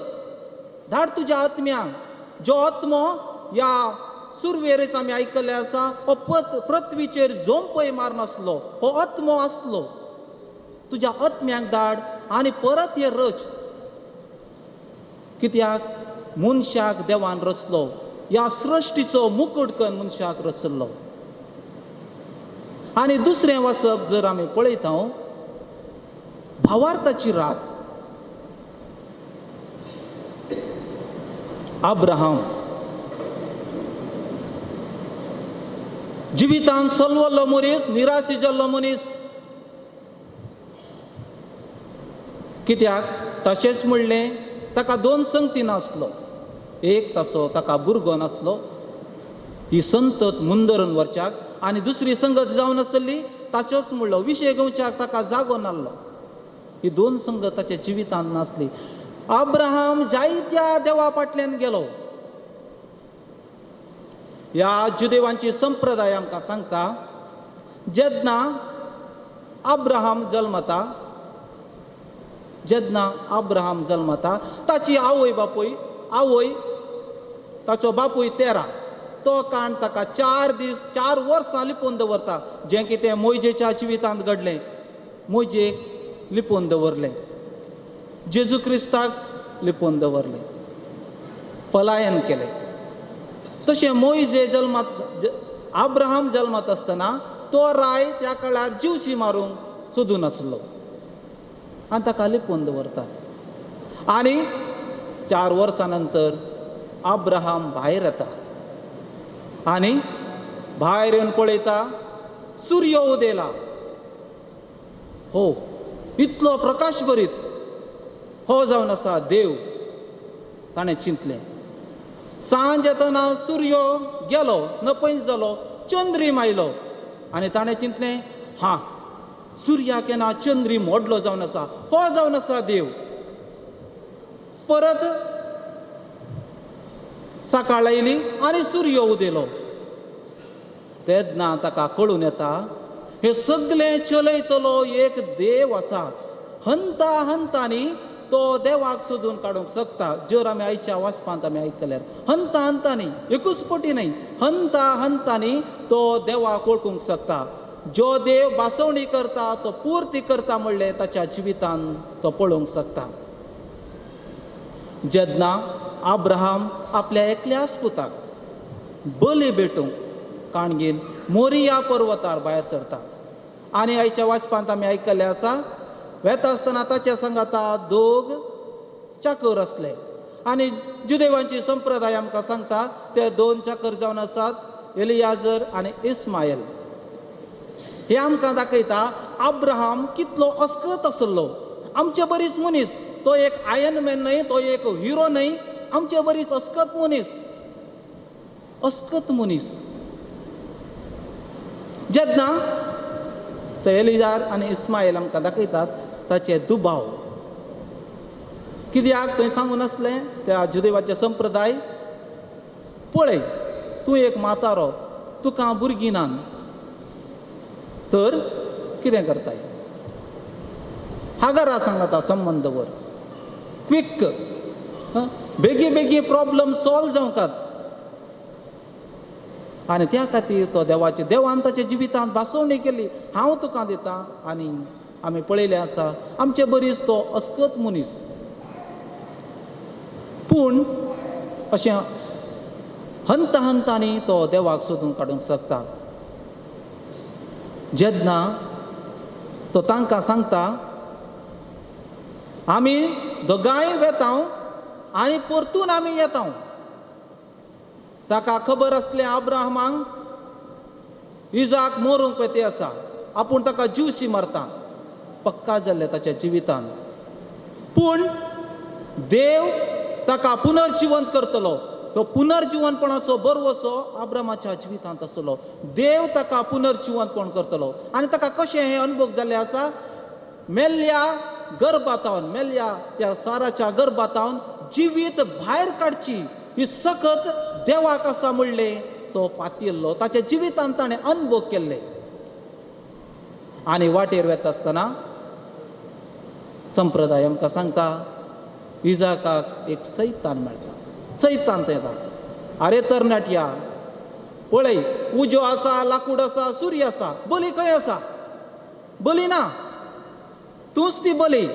धाड तुज्या आत्म्यांक, जो आत्मो ह्या सुरवेरेच आमी आयकल्ले आसा, हो पृथ्वीचेर जोंपय मारनासलो, हो आत्मो आसलो. तुज्या आत्म्यांक धाड आनी परत हे रच. कित्याक मनशाक देवान रचलो, ह्या सृश्टीचो मुकुट करून मनशाक रचल्लो. आनी दुसरें वचप जर आमी पळयता, भावार्थाची रात. अब्राहम जिवितान सलवल्लो मनीस, निराशी जाल्लो मनीस. कित्याक तशेंच म्हणलें, ताका 2 संगती नासलो. एक ताचो ताका भुरगो नासलो, ही संतत मुंदरून व्हरच्याक, आनी दुसरी संगत जावन आसली ताचोच म्हणलो विशय घेवच्याक ताका जागो नासलो. ही 2 संगत ताच्या जिवितांत नासली. अब्राहम जायत्या देवा फाटल्यान गेलो. ह्या जुदेवांची संप्रदाय आमकां सांगता, जेन्ना अब्राहम जल्मता ताची आवय ताचो बापूय तेरा, तो काण ताका 4 वर्सां लिपोवन दवरता. जें कितें मोयजेच्या जिवितांत घडलें, मोयजेक लिपोवन दवरलें, जेजू क्रिस्ताक लिपोवन दवरलें, पलायन केलें. तशें मोयजे अब्राहम जल्मात आसतना तो राय त्या काळार जीवशी मारूंक सोदून आसलो आनी ताका लिपोवन दवरतात. आनी 4 वर्सां नंतर अब्राहम भायर येता आनी भायर येवन पळयता, सूर्य उदेला. हो, इतलो प्रकाश भरीत हो जावन आसा देव, ताणें चिंतलें. सांज येतना सूर्य गेलो, नपयस जालो, चंद्रीम आयलो आनी ताणें चिंतलें, सूर्याक येना चंद्रीम मोडलो जावन आसा, हो जावन आसा देव. परत सकाळ आयली आनी सूर्य उदेलो. तेन्ना ताका कळून येता, हे सगळें चलयतलो एक देव आसा. हंता हंतांनी तो देवाक सोदून काडूंक शकता. जर आमी आयच्या वाचपांत आमी आयकल्यार हंता हंतांनी, एकूच पटी न्हय, हंता हंतांनी तो देवाक वळखूंक शकता. जो देव बासवणी करता तो पुर्ती करता म्हणलें ताच्या जिवितांत तो पळोवंक शकता. जेन्ना अब्राहम आपल्या एकल्याच पुताक बली भेटूंक काणगेन मोरिया पर्वतार भायर सरता. आनी आयच्या वाचपांत आमी आयकल्लें आसा, वेता आसतना ताच्या सांगाता 2 चाकर आसले. आनी जुदेवांची संप्रदाय आमकां सांगता ते 2 चाकर जावन आसात, एलियाजर आनी इस्मायल. हे आमकां दाखयता अब्राहम कितलो अस्कत आसलो. आमचे बरीच मनीस, तो एक आयर्न मॅन न्हय, तो एक हिरो न्हय, आमचे बरीच अस्कत मनीस. जेन्ना तो एलिजार आनी इस्मायल आमकां दाखयतात ताचे दुबाव. कित्याक थंय सांगून आसलें त्या जुदेवाचे संप्रदाय, पळय तूं एक म्हातारो, तुका भुरगीं नान, तर कितें करताय? हागारा सांगता संबंद दवर, क्विक, बेगी बेगी प्रॉब्लम सॉल्व जावंकात. आनी त्या खातीर तो देवान ताच्या जिवितांत बासवणी केली, हांव तुका दितां. आनी आमी पळयलें आसा आमचे बरीच तो अस्कत मनीस. पूण अशें हंता हंतांनी तो देवाक सोदून काडूंक शकता. जेन्ना तो तांकां सांगता, आमी दोगांय वेता आनी परतून आमी येता. ताका खबर आसलें अब्राहमाक इजाक मोरूंक येते आसा, आपूण ताका जीवशी मारता, पक्का जाल्लें ताच्या जिवितांत. पूण देव ताका पुनर्जिवंत करतलो. तो पुनर्जिवनपणाचो बरवसो अब्रामाच्या जिवितांत आसलो. देव ताका पुनर्जिवंतपण करतलो. आनी ताका कशें हें अनुभव जाल्लें आसा, मेल्ल्या गर्भातावन, मेल्ल्या त्या साराच्या गर्भातावन जिवीत भायर काडची ही सकत देवाक आसा म्हणलें तो पातिल्लो ताच्या जिवितांत ताणें अनुभव केल्ले. आनी वाटेर वेता आसतना संप्रदाय आमकां सांगता इजाकाक एक सैतान मेळटा. सैतान येता, आरे तरणाट्या पळय, उजो आसा, लाकूड आसा, सूर्य आसा, बली खंय आसा? बली ना, तूंच ती बली,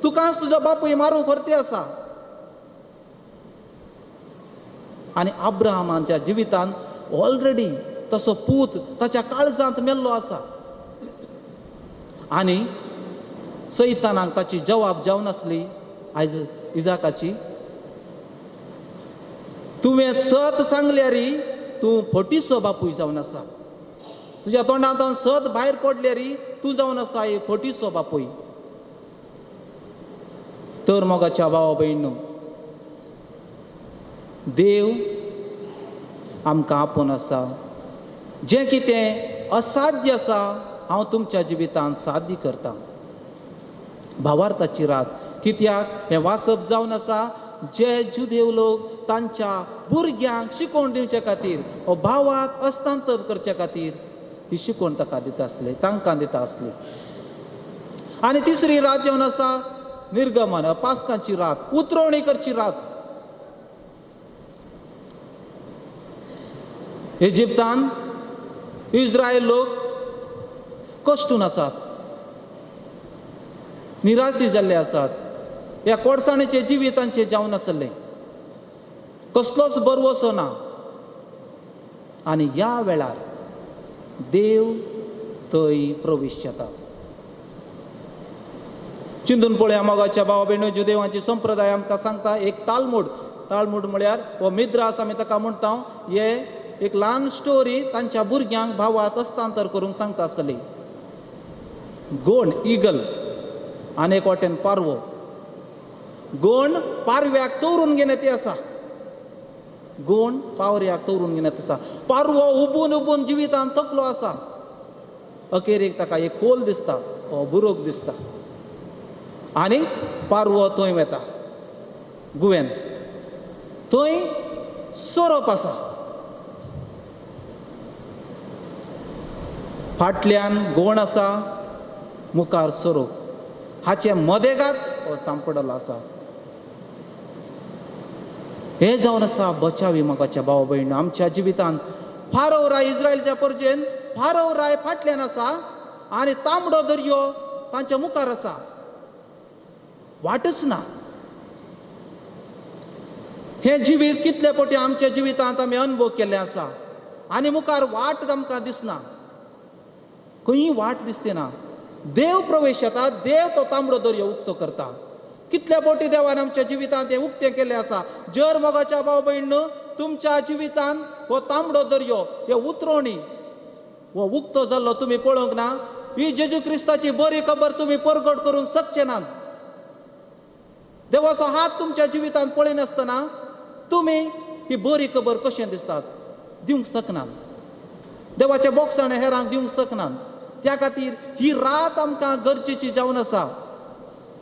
तुकाच तुजो बापूय मारूंक फर्ती आसा. आनी अब्राहमाच्या जिवितांत ऑलरेडी तसो पूत ताच्या काळजांत मेल्लो आसा. आनी सैतानाक ताची जवाब जावन आसली आयज इजाकाची, तुवें सत सांगल्यारी तूं फटिसो बापूय जावन आसा. तुज्या तोंडांतल्यान सत भायर पडल्यारी तूं जावन आसा एक फटिसो बापूय. तर मोगाच्या भावा भयणो, देव आमकां आपोवन आसा. जें कितें असाध्य आसा हांव तुमच्या जिवितांत साध्य करतां. भावार्थाची रात कित्याक हें वाचप जावन आसा जे जुदेव लोक तांच्या भुरग्यांक शिकोवण दिवचे खातीर हो भावात हस्तांतर करचे खातीर ही शिकोवण ताका दिता आसले, तांकां दिता आसली. आनी तिसरी रात जावन आसा निर्गमन, पास्कांची रात, उतरवणी करची रात. इजिप्तान इस्रायल लोक कश्टून आसात, निराशी जाल्ले आसात. ह्या कोडसाणीचे जिवीत तांचे जावन आसले, कसलोच बरवसो ना. आनी ह्या वेळार देव थंय प्रवेश जाता. चिंतून पळया मोगाच्या भावा भयणो, जुदेवांची संप्रदाय आमकां सांगता एक तालमूड. तालमूड म्हळ्यार हो मिद्रास आमी ताका म्हणटा. हे एक ल्हान स्टोरी तांच्या भुरग्यांक भावात हस्तांतर करूंक सांगता आसतली. गोंड इगल आनी एक वाटेन पारवो. गोंड पारव्याक तवरून घेवन येते आसा. गोंड पावऱ्याक तवरून घेवन येता आसा. पारवो उबून उबून जिवितांत थकलो आसा. अखेरेक ताका एक खोल दिसता, हो बुरोक दिसता. आनी पारवो थंय वेता गुवेन. थंय सोरोप आसा. फाटल्यान गोंड आसा, मुखार सोरोप. हाचे मदेगात हो सांपडलो आसा. हे जावन आसा बचावी मोगाच्या भावा भयण. आमच्या जिवितांत फारव राय इस्रायलच्या परजेन फारव राय फाटल्यान आसा आनी तांबडो दर्यो तांच्या मुखार आसा. वाटच ना. हे जिवीत कितले फावटी आमच्या जिवितांत आमी अनुभव केल्ले आसा आनी मुखार वाट आमकां दिसना, खंय वाट दिसते ना. देव प्रवेश येता, देव तो तांबडो दर्यो उक्तो करता. कितल्या फावटी देवान आमच्या जिवितांत हें उक्तें केलें आसा. जर मोगाच्या भाव भयण तुमच्या जिवितांत हो तांबडो दर्यो, हे उतरवणी हो उक्तो जाल्लो तुमी पळोवंक ना, ही जेजू क्रिस्ताची बरी खबर तुमी परगट करूंक शकचे नात. देवाचो हात तुमच्या जिवितांत पळयनासतना तुमी ही बरी खबर कशें दिसतात दिवंक शकनात. देवाचे बोगसाणे हेरांक दिवंक शकनात. त्या खातीर ही रात आमकां गरजेची जावन आसा.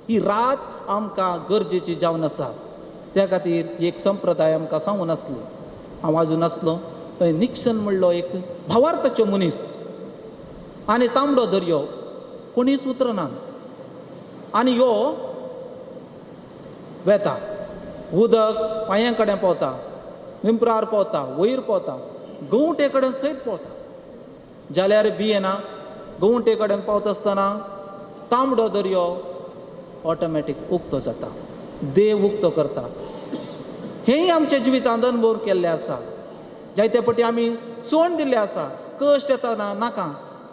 ही रात आमकां गरजेची जावन आसा. त्या खातीर एक संप्रदाय आमकां सांगून आसली. हांव वाजून आसलो थंय निक्सन म्हणलो एक भावार्थाचो मनीस आनी तांबडो दर्यो कोणीच उतरना. आनी ह्यो वेता, उदक पांयां कडेन पावता, निंपरार पावता, वयर पावता, गवटे कडेन सयत पावता. जाल्यार येना. गवटे कडेन पावता आसतना तांबडो दर्यो ऑटोमॅटीक उक्तो जाता. देव उक्तो करता. हेंय आमच्या जिवितांत अनुभव केल्ले आसा. जायते फावटी आमी सोडून दिल्ले आसा. कश्ट येतना नाका,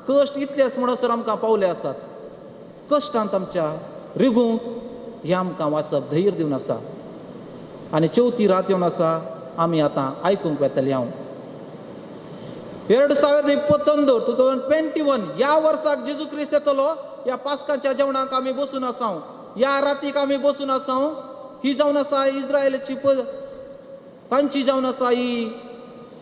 कश्ट इतलेच म्हणसर आमकां पावले आसात. कश्टांत आमच्या रिगूंक हें आमकां वाचप धैर्य दिवन आसा. आनी चवथी रात येवन आसा आमी आतां आयकूंक वेतले. हांव 2021 ह्या वर्साक जेजू क्रिस्त येतलो. ह्या पास्काच्या जेवणाक आमी बसून आसा. ह्या रातीक आमी बसून आसा. ही जावन आसा इस्रायलाची तांची जावन आसा ही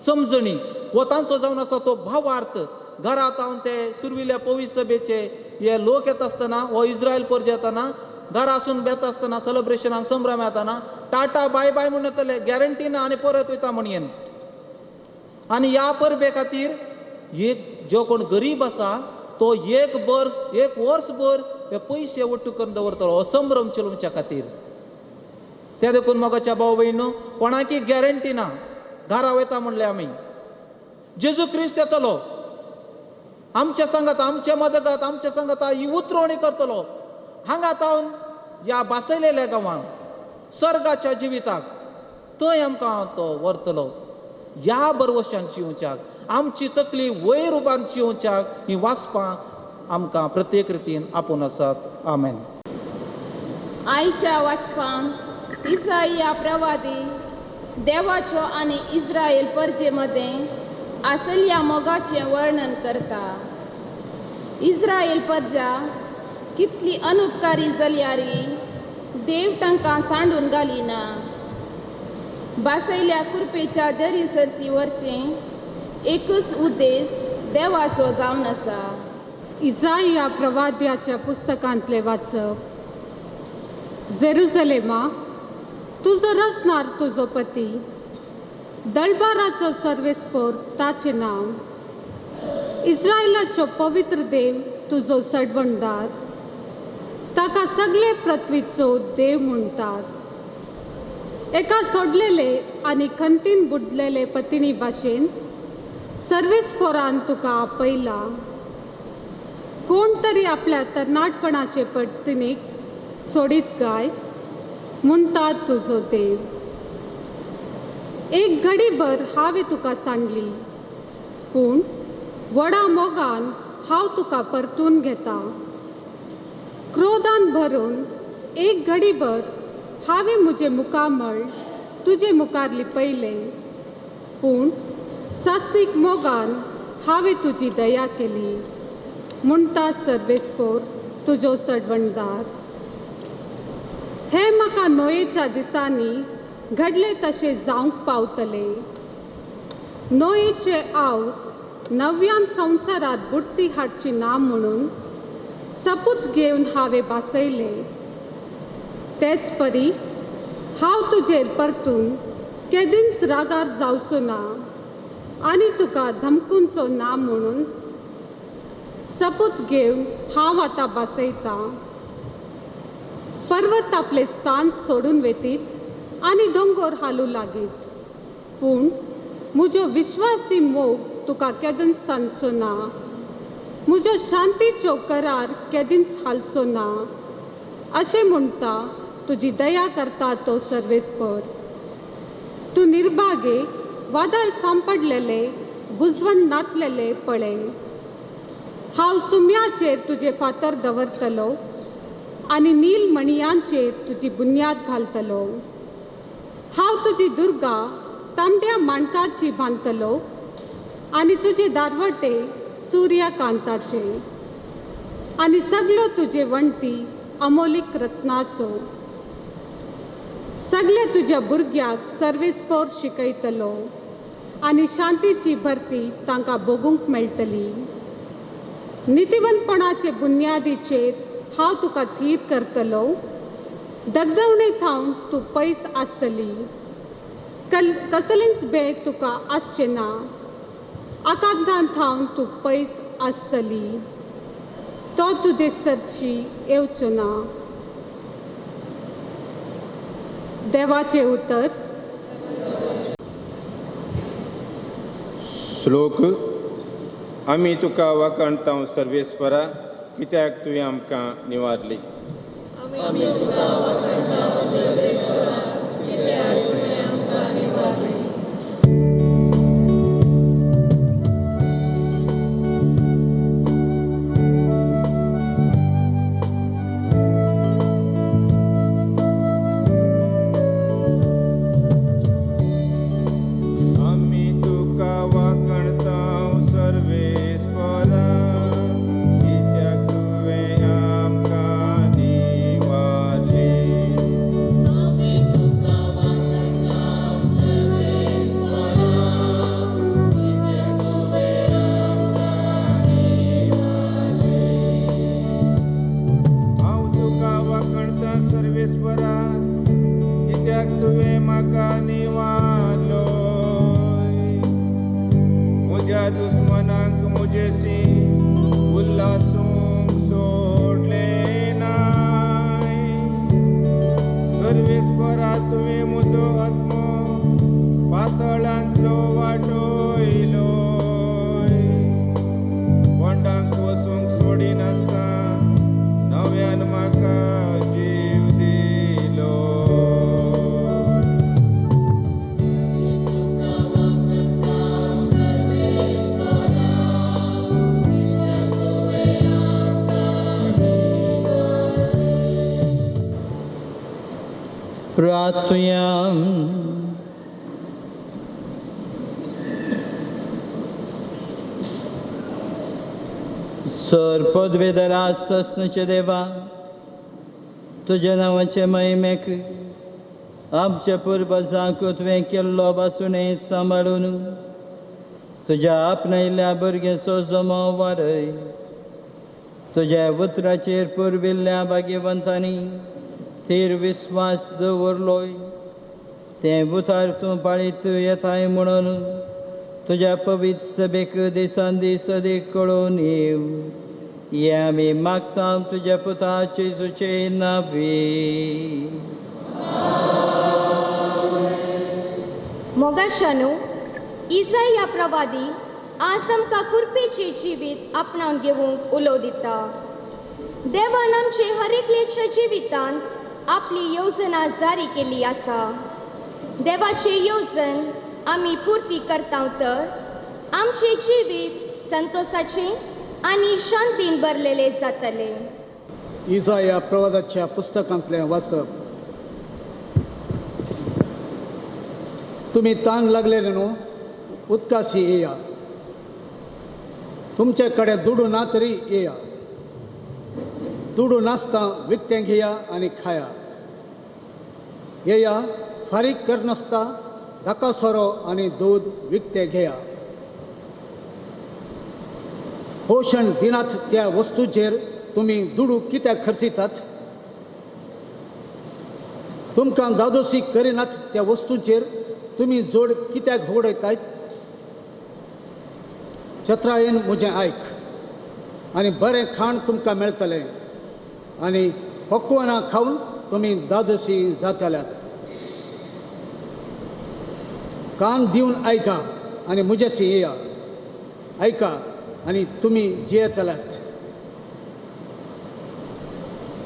समजणी व तांचो जावन आसा तो भावार्थ. घरांत हांव ते सुरविल्ल्या पवित्र सभेचे हे लोक येता आसतना हो इस्रायल परजे येतना घरासून बेता आसतना सेलिब्रेशनाक संभ्रम येताना टाटा बाय बाय म्हणून येतले. गॅरंटी ना आनी परत वयता म्हणून. आनी ह्या परबे खातीर एक जो कोण गरीब आसा तो एक वर्सभर हे पयशे वट्टू करून दवरतलो हो संभ्रम तुमच्या खातीर. ते देखून मोगाच्या भाव भयणो कोणाकी गॅरंटी ना घरा वयता म्हणले आमी जेजू क्रिस्त येतलो आमच्या संगत आमच्या मदगात आमच्या संगत ही उतरवणी करतलो हांगा तावन ह्या बासयलेल्या गांवांत सर्गाच्या जिविताक थंय आमकां तो व्हरतलो. ह्या बरवशान जिवच्याक आमची तकली वयर उबान जिवच्याक ही वाचपां आमकां प्रत्येक रितीन आपूण आसात. आमेन. आयच्या वाचपान इसाया प्रवादी देवाच्यो आनी इस्रायल परजे मदें आसल्या मोगाचें वर्णन करता. इस्रायल परजा कितली अनुपकारी जाल्यारी देव तांकां सांडून घालिना. बासयल्या कुरपेच्या जरी सरसी वरचें एकच उद्देश देवाचो जावन आसा. इसाया प्रवाद्याच्या पुस्तकांतले वाचप. जेरुसलेमा, तुजो रचणार तुजो पती, दळबाराचो सर्वेस्पोर ताचें नांव, इस्रायलाचो पवित्र देव तुजो सडवणदार, ताका सगळे पृथ्वीचो देव म्हणटात. एका सोडलेले आनी खंतीन बुडलेले पतिनी भाशेन सर्वेस्पोरान तुका आपयला. कोण तरी आपल्या तरणाटपणाचे पत्नीक सोडीत गाय म्हणटा तुजो देव. एक घडीभर हांवें तुका सांगली, पूण व्हडा मोगान हांव तुका परतून घेता. क्रोधान भरून एक घडीभर हांवें म्हजे मुखामळ तुजे मुखार लिपयले, पूण सासणीक मोगान हांवें तुजी दया केली म्हणटा सर्वेस्पोर तुजो सडवणदार. हे म्हाका नोयेच्या दिसांनी घडले तशें जावंक पावतले. नोयेचे आवत नव्यान संवसारात बुडती हाडची ना म्हणून सपूत घेवन हांवें बासयले. तेच परी हांव तुजेर परतून केदींच रागार जावचो ना आनी तुका धमकुंचो ना म्हणून सपूत घेवन हांव आतां बासयतां. पर्वत आपले स्थान सोडून वेतीत आनी दोंगर हालू लागीत, पूण म्हजो विश्वासी मोग तुका केदींच सांगचो ना. म्हजो शांतीचो करार केदींच हालचो ना अशें म्हणटा तुजी दया करता तो सर्वेस्पर. तूं निर्भागे वादळ सांपडलेले बुजवण नातलेले पळय. हांव सुम्याचेर तुजे फातर दवरतलो आनी नील मणियांचेर तुजी बुन्याद घालतलो. हांव तुजी दुर्गा तांबड्या माणकाची बांदतलो आनी तुजे दारवटे सुर्यकांताचे आनी सगळो तुजे वणटी अमोलीक रत्नाचो. सगळे तुज्या भुरग्याक सर्वेस्पोर शिकयतलो आनी शांतीची भरती तांकां भोगूंक मेळटली. नितिवंतपणाचे बुन्यादीचेर हांव तुका थीर करतलो. दगदवणे थावन तूं पयस आसतली. कसलींच भंय तुका आसचें ना. आकांतान थावन तूं पयस आसतली. तो तुजे सरशी येवचो ना. देवाचे उतर. श्लोक. आमी तुका वाकणटाव सर्वेस्परा, कित्याक तुवें आमकां निवारली. ताका जीव दिलो प्रार्थुयाम. सर पदवेदरा सस्नुचे देवा, तुझ्या नांवाचे महिमेक आमच्या पुर्वजांक तुवें केल्लो पासून सांबाळून तुज्या आपणायल्ल्या भुरगे सोजमो वारय. तुज्या उतराचेर पुरविल्ल्या भाग्यवंतांनी थीर विस्वास दवरलोय. तें उतार तूं पाळीत येताय म्हणून तुज्या पवित्र सभेक दिसान दीस अदीक कळून येव. हें आमी मागता तुज्या पुता जेजूचे नांवी. मोगाशानू इसाया प्रवादी आज आमकां कुरपेची जिवीत आपणावन घेवंक उलो दिता. देवान आमचे हर एकल्याच्या जिवितांत आपली योजना जारी केली आसा. देवाचे योजन आमी पुर्ती करता तर आमचे जिवीत संतोषाचे आनी शांतीन भरलेले जातले. इसाया प्रवादाच्या पुस्तकांतलें वाचप. तुमी तान लागलेले न्हू, उदकाशी येया. तुमचे कडेन दुडू ना तरी येया. दुडू नासता विकतें घेया आनी खाया. येया, फारीक कर नासता धाका सोरो आनी दूद विकतें घेया. पोशण दिनात त्या वस्तूचेर तुमी दुडू कित्याक खर्चितात? तुमकां दादोशी करिनात त्या वस्तूचेर तुमी जोड कित्याक होडयतात? चत्रायेन म्हजें आयक आनी बरें खाण तुमकां मेळटलें आनी पक्वानां खावन तुमी दादोशी जातल्यात. कान दिवन आयका आनी म्हजेशी येया. आयका आनी तुमी जियेतल्यात.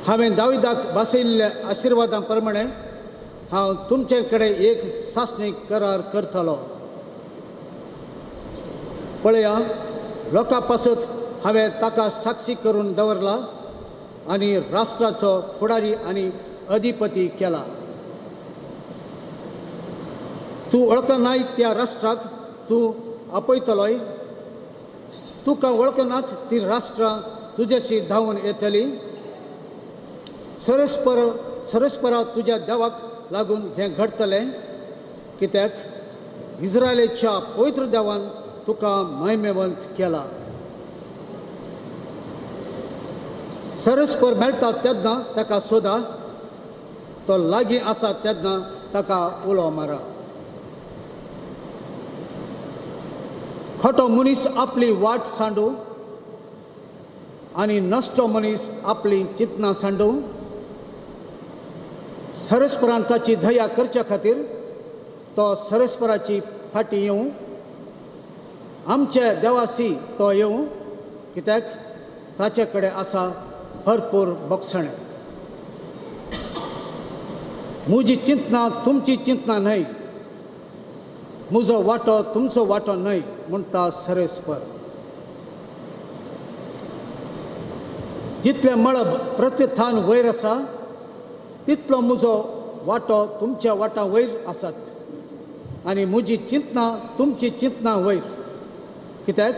हांवें दाविदाक भासयल्ल्या आशिर्वादां प्रमाणे हांव तुमचे कडेन एक सासणी करार करतलो. पळया, लोकां पासत हांवें ताका साक्षी करून दवरला आनी राष्ट्राचो फुडारी आनी अधिपती केला. तूं वळखनाय त्या राष्ट्राक तूं आपयतलोय. तुका वळखनात ती राष्ट्रां तुजेशी धांवन येतली. सरस्परा तुज्या देवाक लागून हें घडतलें, कित्याक इस्रायलेच्या पवित्र देवान तुका महिमेवंत केला. सरस्पर मेळटा तेन्ना ताका सोदा. तो लागीं आसा तेन्ना ताका उलो मारा. खोटो मनीस आपली वाट सांडू आनी नश्टो मनीस आपली चिंतना सांडू. सरस्परान ताची दया करच्या खातीर तो सरस्पराची फाटी येवं. आमच्या देवासी तो येवं, कित्याक ताचे कडेन आसा भरपूर बक्षणे. म्हजी चिंतना तुमची चिंतना न्हय, म्हजो वांटो तुमचो वांटो न्हय म्हणटा सरस्पर. जितले मळब प्रत्यथान वयर आसा तितलो म्हजो वांटो तुमच्या वांटा वयर आसात आनी म्हजी चिंतना तुमची चिंतना वयर. कित्याक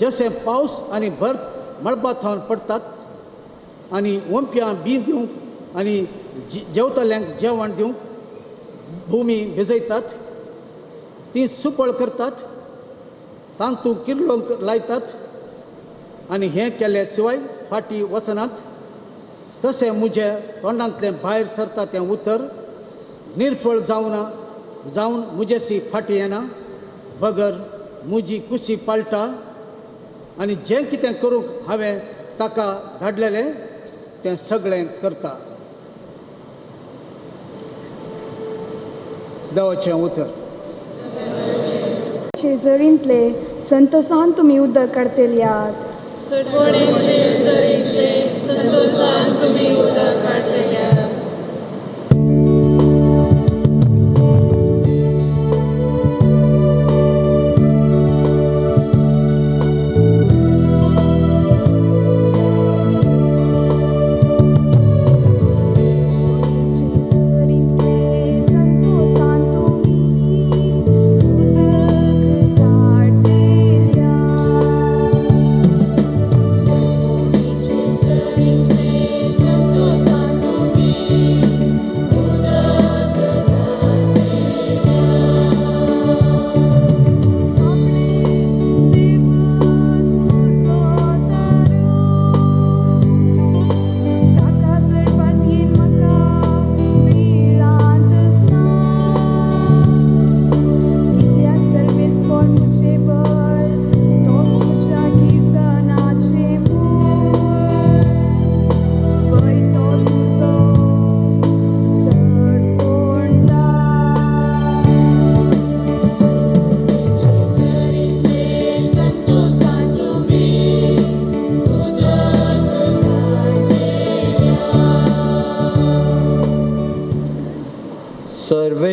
जशें पावस आनी बर्फ मळबां थावन पडटात आनी ओंप्यां बी दिवंक आनी जेवतल्यांक जेवण दिवंक भुमी भिजयतात, ती सुपळ करतात, तांतू किर्लोंक लायतात आनी हें केले शिवाय फाटी वचनात, तशें म्हजे तोंडांतलें भायर सरता तें उतर निर्फळ जावन म्हजेशी फाटी येना. बगर म्हजी कुशी पाळटा आनी जें कितें करूंक हांवें ताका धाडलेलें तें सगळें करता. देवाचें उतर. शेजरींतले संतोषान तुमी उदक काडटल्यात. सडवणेचे जरींतले संतोषान तुमी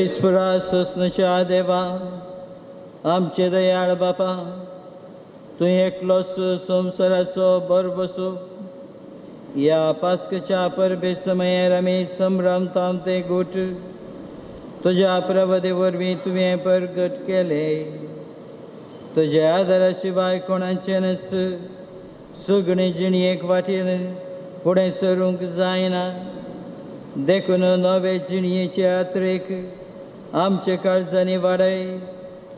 ऐसपरा सोसनच्या देवा आमचे दयाळ बापा तूं एकलोच संवसाराचो बर बसो या पास्कच्या परबे समयार आमी संभ्रमतां ते गोठ तुज्या प्रभदे वरवीं तुवें प्रगट केले तुज्या आदारा शिवाय कोणाचे नस सगळे जिणयेक वाटेन फुडें सरूंक जायना देखून नवे जिणयेचे यात्रेक आमचे काळजांनी वाडय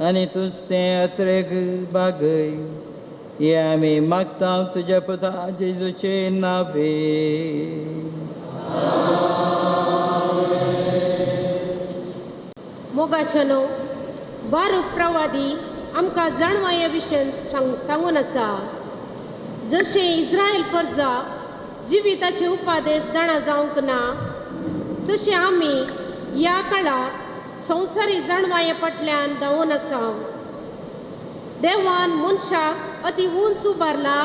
आनी तूंच ते यात्रेक बागय हे आमी मागता तुज्या पुता जेजूचे नावे. मोगाचनो बारूक प्रवादी आमकां जाणवाये विशयी सांगून आसा जशें इस्रायल परजा जिविताचे उपादेश जाणा जावंक ना तशें आमी ह्या काळार संवसारी जाणवाये फाटल्यान धांवून आसा. देवान मनशाक अति उंच उबारला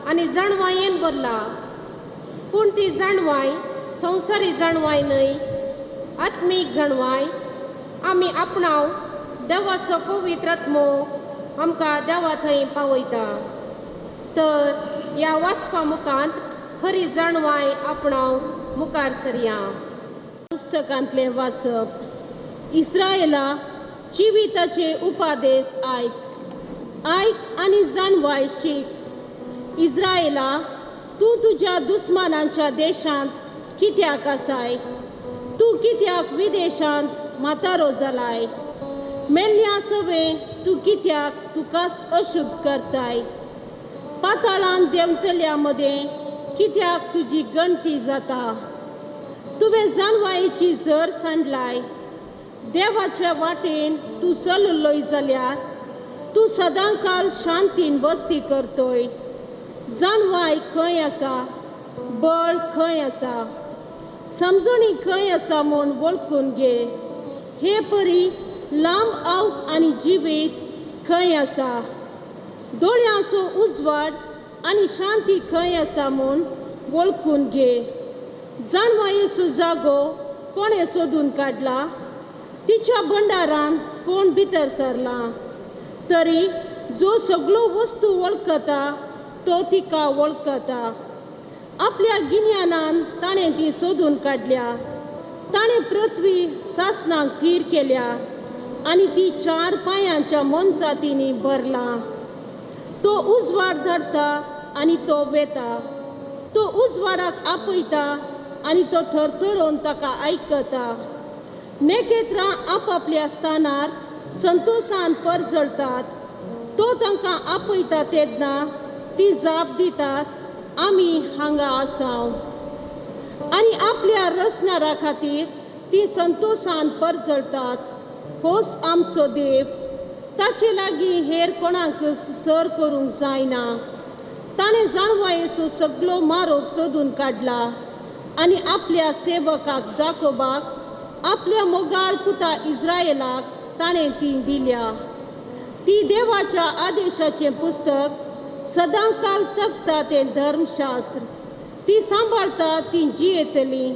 आनी जाणवायेन भरला पूण ती जाणवाय संवसारी जाणवाय न्हय आत्मीक जाणवाय आमी आपणाव देवाचो पवित्र आत्मो आमकां देवा थंय पावयता. तर ह्या वाचपा मुखांत खरी जाणवाय आपणाव मुखार सरया. पुस्तकांतलें वाचप इस्रायेला जिविताचे उपादेश आयक आनी जाणवाय शीक. इस्रायेला तूं तुज्या दुस्मानांच्या देशांत कित्याक आसाय तूं कित्याक विदेशांत म्हातारो जालाय मेल्ल्या सवे तूं कित्याक तुकाच अशुद्ध करताय पाताळांत देंवतल्या मदें कित्याक तुजी गणती जाता. तुवें जाणवायेची झर सांडलाय देवाच्या वाटेन तूं चललोय जाल्यार तूं सदांकाल शांतीन बसती करतोय. जाणवाय खंय आसा बळ खंय आसा समजणी खंय आसा म्हूण वळखून घे. हे परी लांब आवक आनी जिवीत खंय आसा दोळ्यांचो उजवाड आनी शांती खंय आसा म्हूण वळखून घे. जाणवायेचो जागो कोणें सोदून काडला तिच्या भंडारांत कोण भितर सरला. तरी जो सगळो वस्तू वळखता तो तिका वळखता. आपल्या गिन्यानान ताणें ती सोदून काडल्या. ताणें पृथ्वी सासणाक थीर केल्या आनी ती 4 पांयांच्या मोनजातींनी भरला. तो उजवाड धरता आनी तो वेता. तो उजवाडाक आपयता आनी तो थरथरोवन ताका आयकता. नेकेत्रां आपापल्या स्थानार संतोशान परजळटात. तो तांकां आपयता तेन्ना ती जाप दितात आमी हांगा आसाव. आनी आपल्या रचणारा खातीर ती संतोशान परजळटात. होस आमचो देव ताचे लागीं हेर कोणाक सर करूंक जायना. ताणें जाणवायेचो सगळो मारोग सोदून काडला आनी आपल्या सेवकाक जाकोबाक आपल्या मोगाळ पुता इस्रायेलाक ताणें ती दिल्या. ती देवाच्या आदेशाचें पुस्तक सदांकाल तकता तें धर्मशास्त्र. ती सांबाळटा ती जियेतली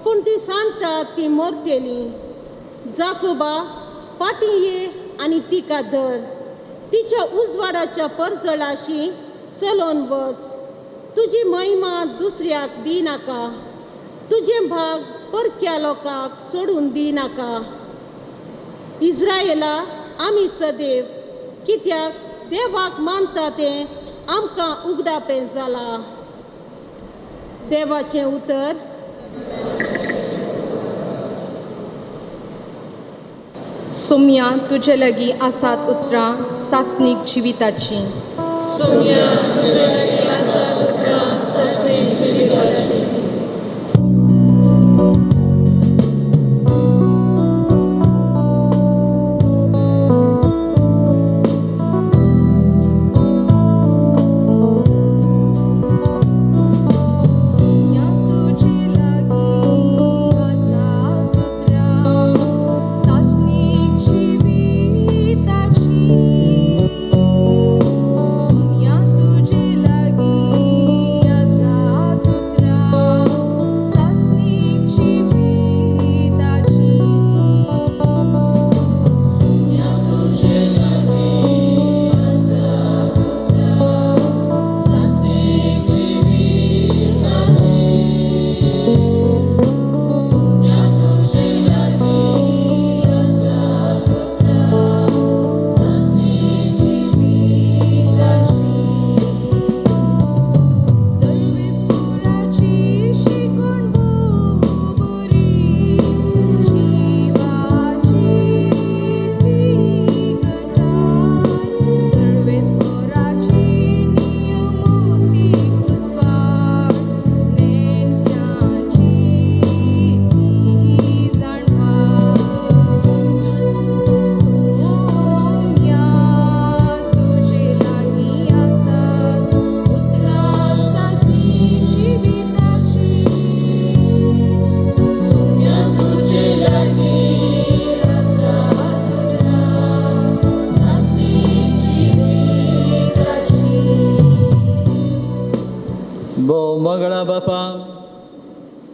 पूण ती सांडटा ती मरतली. जाकोबा फाटीं ये आनी तिका धर. तिच्या उजवाडाच्या परजळाशी चलोवन वच. तुजी महिमा दुसऱ्याक दिनाका. तुजे भाग परक्या लोकांक सोडून दिनाका. इस्रायेला आमी सदैव कित्याक देवाक मानता तें आमकां उगडापें जालां. देवाचें उतर सोम्या तुजे लागीं आसात उतरां सासनीक जिविताची. सोम्या तुजे लागीं आसात उतरां सासनीक जिविताची. तुझे लगी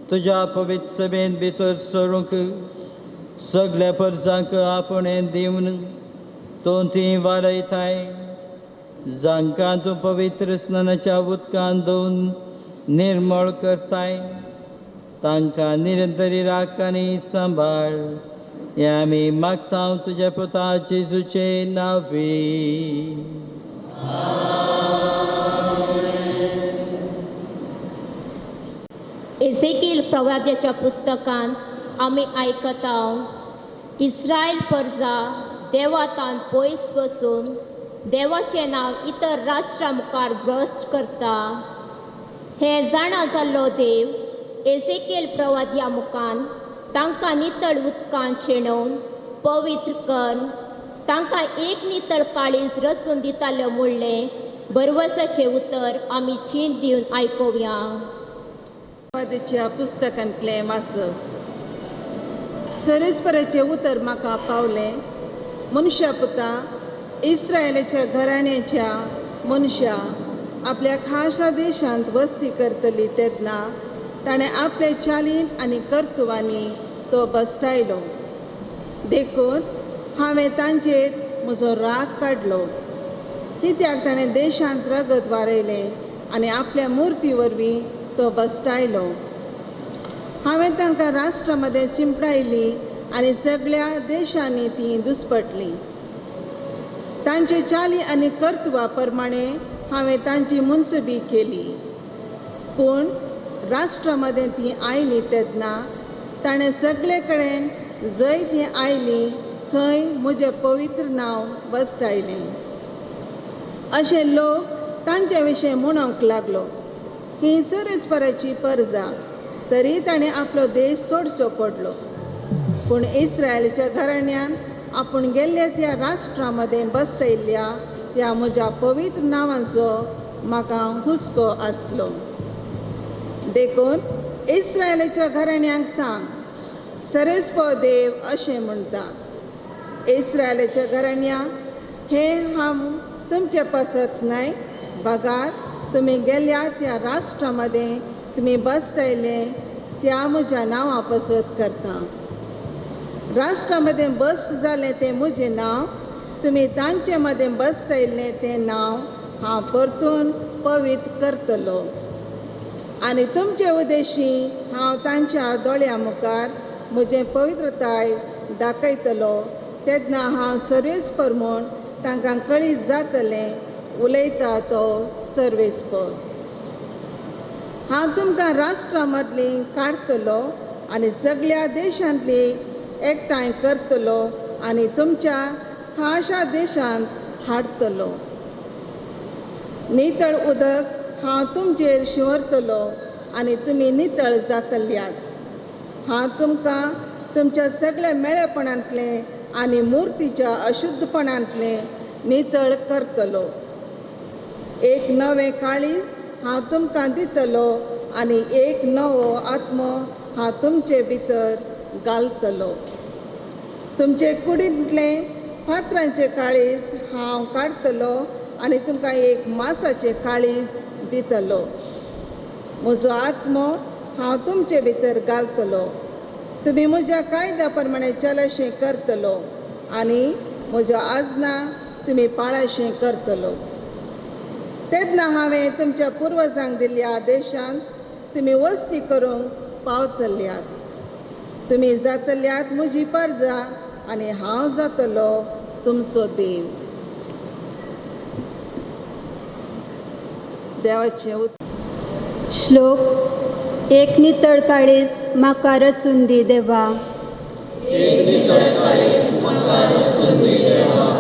तुज्या पवित्र सभेन भितर सरूंक सगळ्या परसांक आपणें दिवन तूं ती वाडयताय, जांकां तूं पवित्र स्नानाच्या उदकान धुवन निर्मळ करताय, तांकां निरंतरी राख आनी सांबाळ. हें आमी मागता तुज्या पुता जेजूचे नांवी. एसेकील प्रवाद्याच्या पुस्तकांत आमी आयकता, इस्रायल परजा देवातान पयस वचून देवाचें नांव इतर राष्ट्रां मुखार भ्रश्ट करता. हें जाणा जाल्लो देव एसेकील प्रवाद्या मुखान तांकां नितळ उदकान शेणोवन पवित्र कर, तांकां एक नितळ काळीज रचून दितालो म्हणलें बरवसाचें उतर आमी चीन दिवन आयकुया. प्रवादीच्या पुस्तकांतलें वाचप. सरेस्पराचें उतर म्हाका पावलें. मनशा पुता, इस्रायलाच्या घराण्याच्या मनशा आपल्या खाशा देशांत वस्ती करतली तेन्ना ताणें आपले चालीन आनी कर्तुवांनी तो बसटायलो. देखून हांवें तांचेर म्हजो राग काडलो, कित्याक ताणें देशांत रगत वारयलें आनी आपल्या मुर्ती वरवीं तो बसटायलो. हांवें तांकां राष्ट्रा मदें शिंपडायली आनी सगळ्या देशांनी ती दुस्पटली. तांचे चाली आनी कर्तुवा प्रमाणें हांवें तांची मुनसबी केली. पूण राष्ट्रा मदें ती आयली तेन्ना ताणें सगळे कडेन जंय ती आयली थंय म्हजें पवित्र नांव बसटायलें. अशे लोक तांचे विशीं म्हणूंक लागलो, ही सरेस्पराची परजा, तरी ताणें आपलो देश सोडचो पडलो. पूण इस्रायलाच्या घराण्यान आपूण गेल्ल्या त्या राष्ट्रा मदें बसटायल्ल्या त्या म्हज्या पवित्र नांवाचो म्हाका हुस्को आसलो. देखून इस्रायलाच्या घराण्यांक सांग, सरेस्पो देव अशें म्हणटा, इस्रायलाच्या घराण्या, हें हांव तुमचें पसत न्हय. बगार, तुमी गेल्या त्या राष्ट्रा मदें तुमी बसटायले त्या म्हज्या नांवा पसत करता. राष्ट्रा मदें बस्ट जालें तें म्हजें नांव, तुमी तांचे मदें बसटायलें तें नांव हांव परतून पवित्र करतलो. आनी तुमचे उद्देशी हांव तांच्या दोळ्यां मुखार म्हजें पवित्रताय दाखयतलो. तेन्ना हांव सर्वेस्पर म्हूण तांकां कळीत जातलें, उलयता तो सर्वेस्पर. हांव तुमकां राष्ट्रां मदलीं काडटलो आनी सगळ्या देशांतली एकठांय करतलो आनी तुमच्या खाशा देशांत हाडटलो. नितळ उदक हांव तुमचेर शिंवरतलो आनी तुमी नितळ जातल्यात. हांव तुमकां तुमच्या सगळ्या मेळेपणांतलें आनी मुर्तीच्या अशुद्धपणांतलें नितळ करतलो. एक नवें काळीज हांव तुमकां दितलो आनी एक नवो आत्मो हांव तुमचे भितर घालतलो. तुमचे कुडींतलें फातरांचें काळीज हांव काडटलो आनी तुमकां एक मांसाचें काळीज दितलो. म्हजो आत्मो हांव तुमचे भितर घालतलो. तुमी म्हज्या कायद्या प्रमाणें चलशें करतलो आनी म्हज्या आजनां तुमी पाळशें करतलो. तेन्ना हांवें तुमच्या पुर्वजांक दिल्ल्या देशांत तुमी वस्ती करूंक पावतल्यात. तुमी जातल्यात म्हजी परजा आनी हांव जातलो तुमचो देव. देवाचें श्लोक. एक नितळ काळीज म्हाका रचून दी देवा. एक नितळ काळीज म्हाका रचून दी देवा.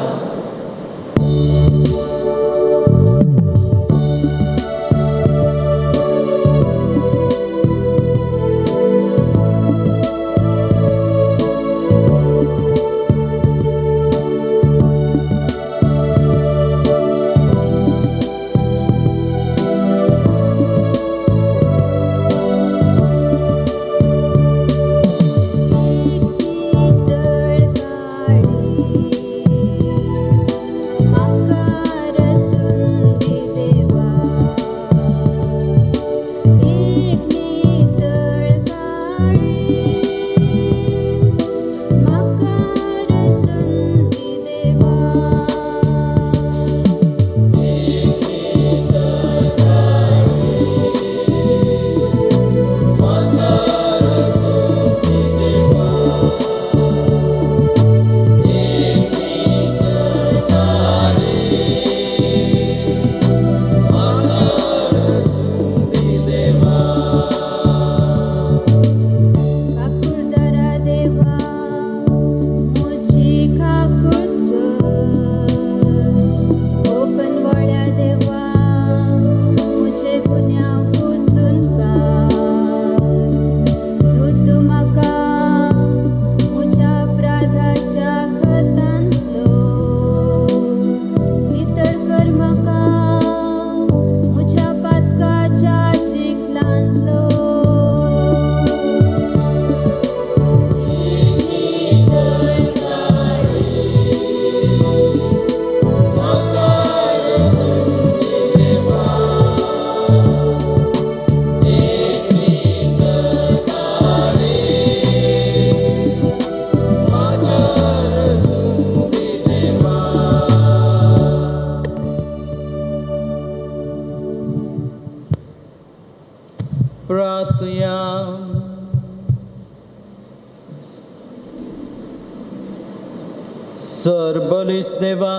सर बलिश देवा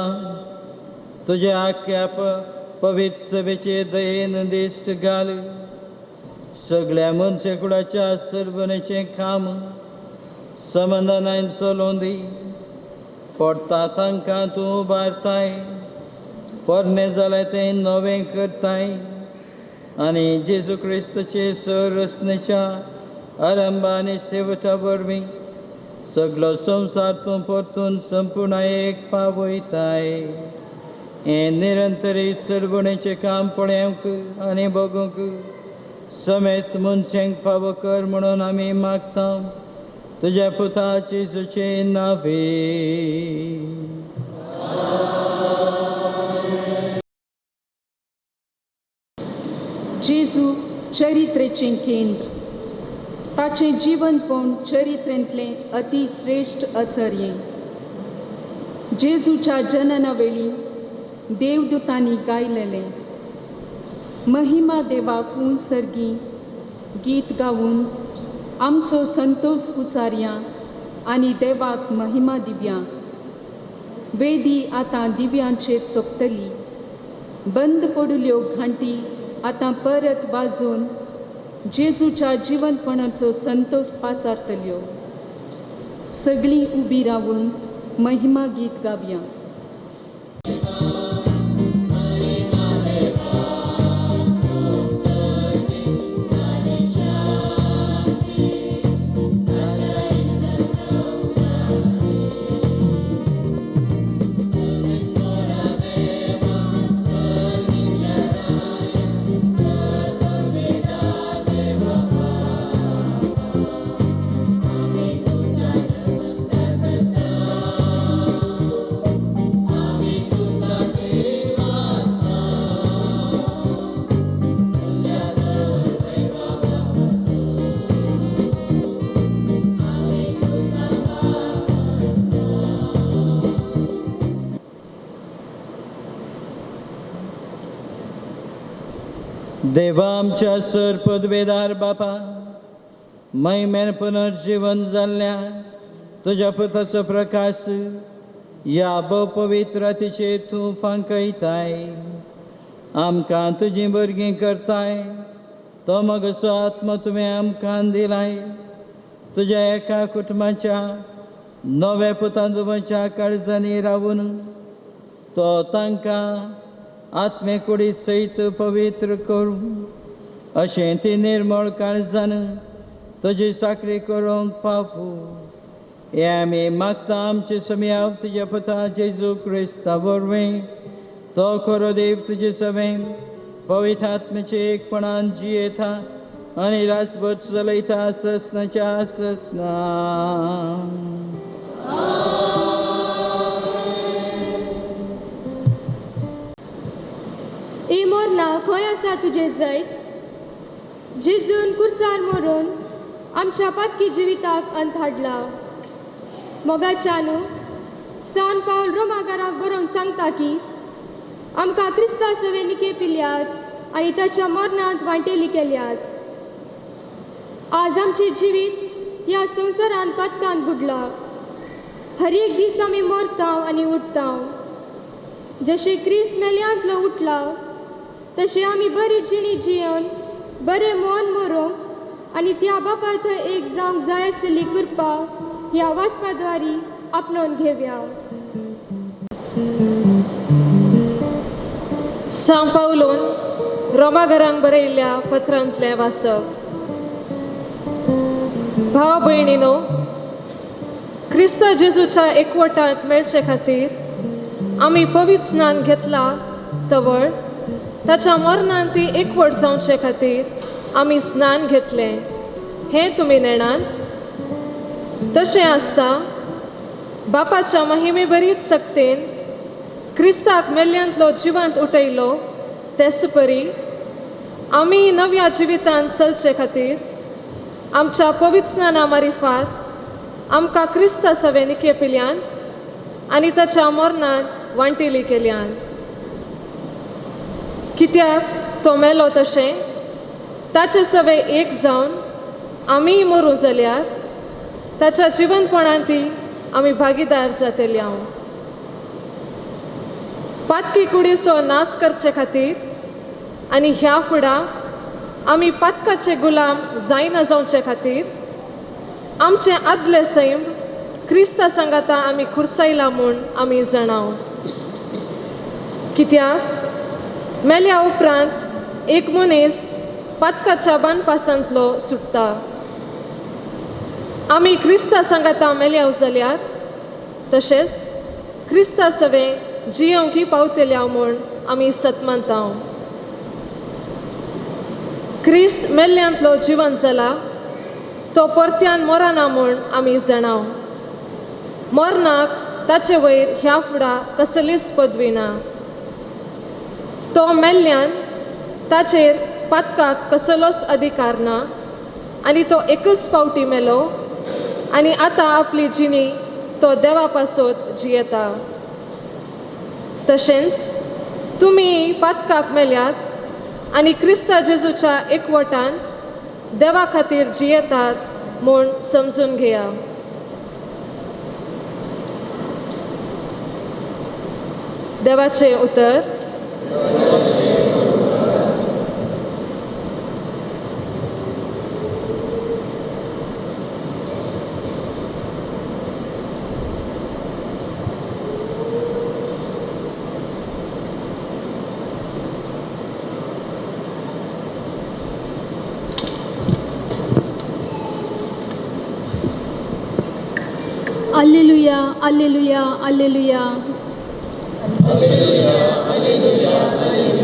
तुझ्या आख्या पवित्र सभेचे दयेन दिश्ट घाल. सगळ्या मनशेकुडाच्या सरबनेचे खाम समाधानान चलोवन दी. पडटा तांकां तूं उबारताय, पोरणे जालें तें नवें करताय आनी जेजू क्रिस्तचे सरसनेच्या आरंभा आनी शेवटा वरवीं सगळो संवसार तूं परतून संपूर्ण एक पावयताय. हें निरंतरी सरबणेचें काम पळोवंक आनी बगूंक समेस मनशांक फावो कर म्हणून आमी मागता तुज्या पुता जेजूचे नांवे. जेजू चरित्रेचें केंद्र. ताचें जिवनपण चरित्रेंतलें अतिश्रेश्ठ आचर्यें. जेजूच्या जनना वेळी देवदूतांनी गायलेलें महिमा देवाक उंचसर्गी गीत गावून आमचो संतोष उचारया आनी देवाक महिमा दिवया. वेदी आतां दिव्यांचेर सोंपतली. बंद पडल्यो घंटी आतां परत वाजोवन जेजूच्या जिवनपणाचो संतोष पासारतल्यो. सगळीं उबी रावून महिमा गीत गावया. देवा आमच्या सर पदवेदार बापा, महिमेन पुनर्जीवन जाल्ल्या तुज्या पुताचो प्रकाश ह्या पवित्र रातीचेर तूं फांकयताय. आमकां तुजी भुरगीं करताय. तो मगसो आत्मा तुवें आमकां दिलाय. तुज्या एका कुटुंबाच्या नव्या पुतांदुबाच्या काळजांनी रावून तो तांकां आत्मे कुडी सयत पवित्र करूं अशें ती निर्मळ काळजान तुजी साखरी करूंक पावू. हें आमी मागता आमचे समेव तुज्या पुता जेजू क्रिस्ता वरवीं. तो खरो देव तुजे समेन पवित्र आत्मेचे एकपणान जियेता आनी रासभर चलयता ससनाच्या ससना. ए मोरना खंय आसा तुजें जैत? जेजून कुर्सार मरून आमच्या पातकी जिविताक अंत हाडला. मोगाच्यानू सान पावल रोमाकाराक बरोवन सांगता की आमकां क्रिस्ता सवेन केपिल्यात आनी ताच्या मरणांत वांटेली केल्यात. आज आमचें जिवीत ह्या संवसारांत पातकांत बुडला. हर एक दीस आमी मरतांव आनी उठतांव. जशें क्रिस्त मेल्यांतलो उठला तशें आमी बरी जिणी जियोन बरें मन मरूंक आनी त्या बापा थंय एक जावंक जाय आसली कृपा ह्या वाचपाद्वारी आपणावन घेवया. सांव पावलोन रोमाघरांक बरयल्ल्या पत्रांतलें वाचप. भाव भयणीनो, क्रिस्त जेजूच्या एकवटांत मेळचे खातीर आमी पवित्र स्नान घेतला तवळ ताच्या मरणांत ती एकवट जावचे खातीर आमी स्नान घेतलें. हें तुमी नेणात. तशें आसता बापाच्या महिमे बरीच सक्तेन क्रिस्ताक मेल्ल्यांतलो जिवंत उठयलो तेच परी आमी नव्या जिवितांत चलचे खातीर आमच्या पवित्र स्नाना मारिफात आमकां क्रिस्ता सवेन केपिल्यान आनी ताच्या मरणांत वांटेली केल्यान. कित्याक तो मेलो तशें ताचे सवे एक जावन आमी मरूं जाल्यार ताच्या जिवनपणांती आमी भागीदार जातली. पातकी कुडीचो नाश करचे खातीर आनी ह्या फुडां आमी पातकाचे गुलाम जायना जावचे खातीर आमचे आदले सैम क्रिस्ता सांगाता आमी खुरसायला म्हूण आमी जाणाव. कित्याक मेल्या उपरांत एक मनीस पातकाच्या बांदपासांतलो सुट्टा. आमी क्रिस्ता सांगाता मेल्याव जाल्यार तशेंच क्रिस्ता सवे जियोंकी पावतल्या म्हूण आमी सतमंताव. क्रिस्त मेल्ल्यांतलो जिवन जाला तो परत्यान मरना म्हूण आमी जाणाव. मरनाक ताचे वयर ह्या फुडां कसलीच पदवी ना. तो मेल्ल्यान ताचेर पातकाक कसलोच अधिकार ना आनी तो एकच फावटी मेलो आनी आतां आपली जिणी तो देवा पासत जियेता. तशेंच तुमी पातकाक मेल्यात आनी क्रिस्ता जेजूच्या एकवटान देवा खातीर जियेतात म्हूण समजून घेया. देवाचे उतर. Alleluia, alleluia, alleluia. Alleluia, alleluia, alleluia.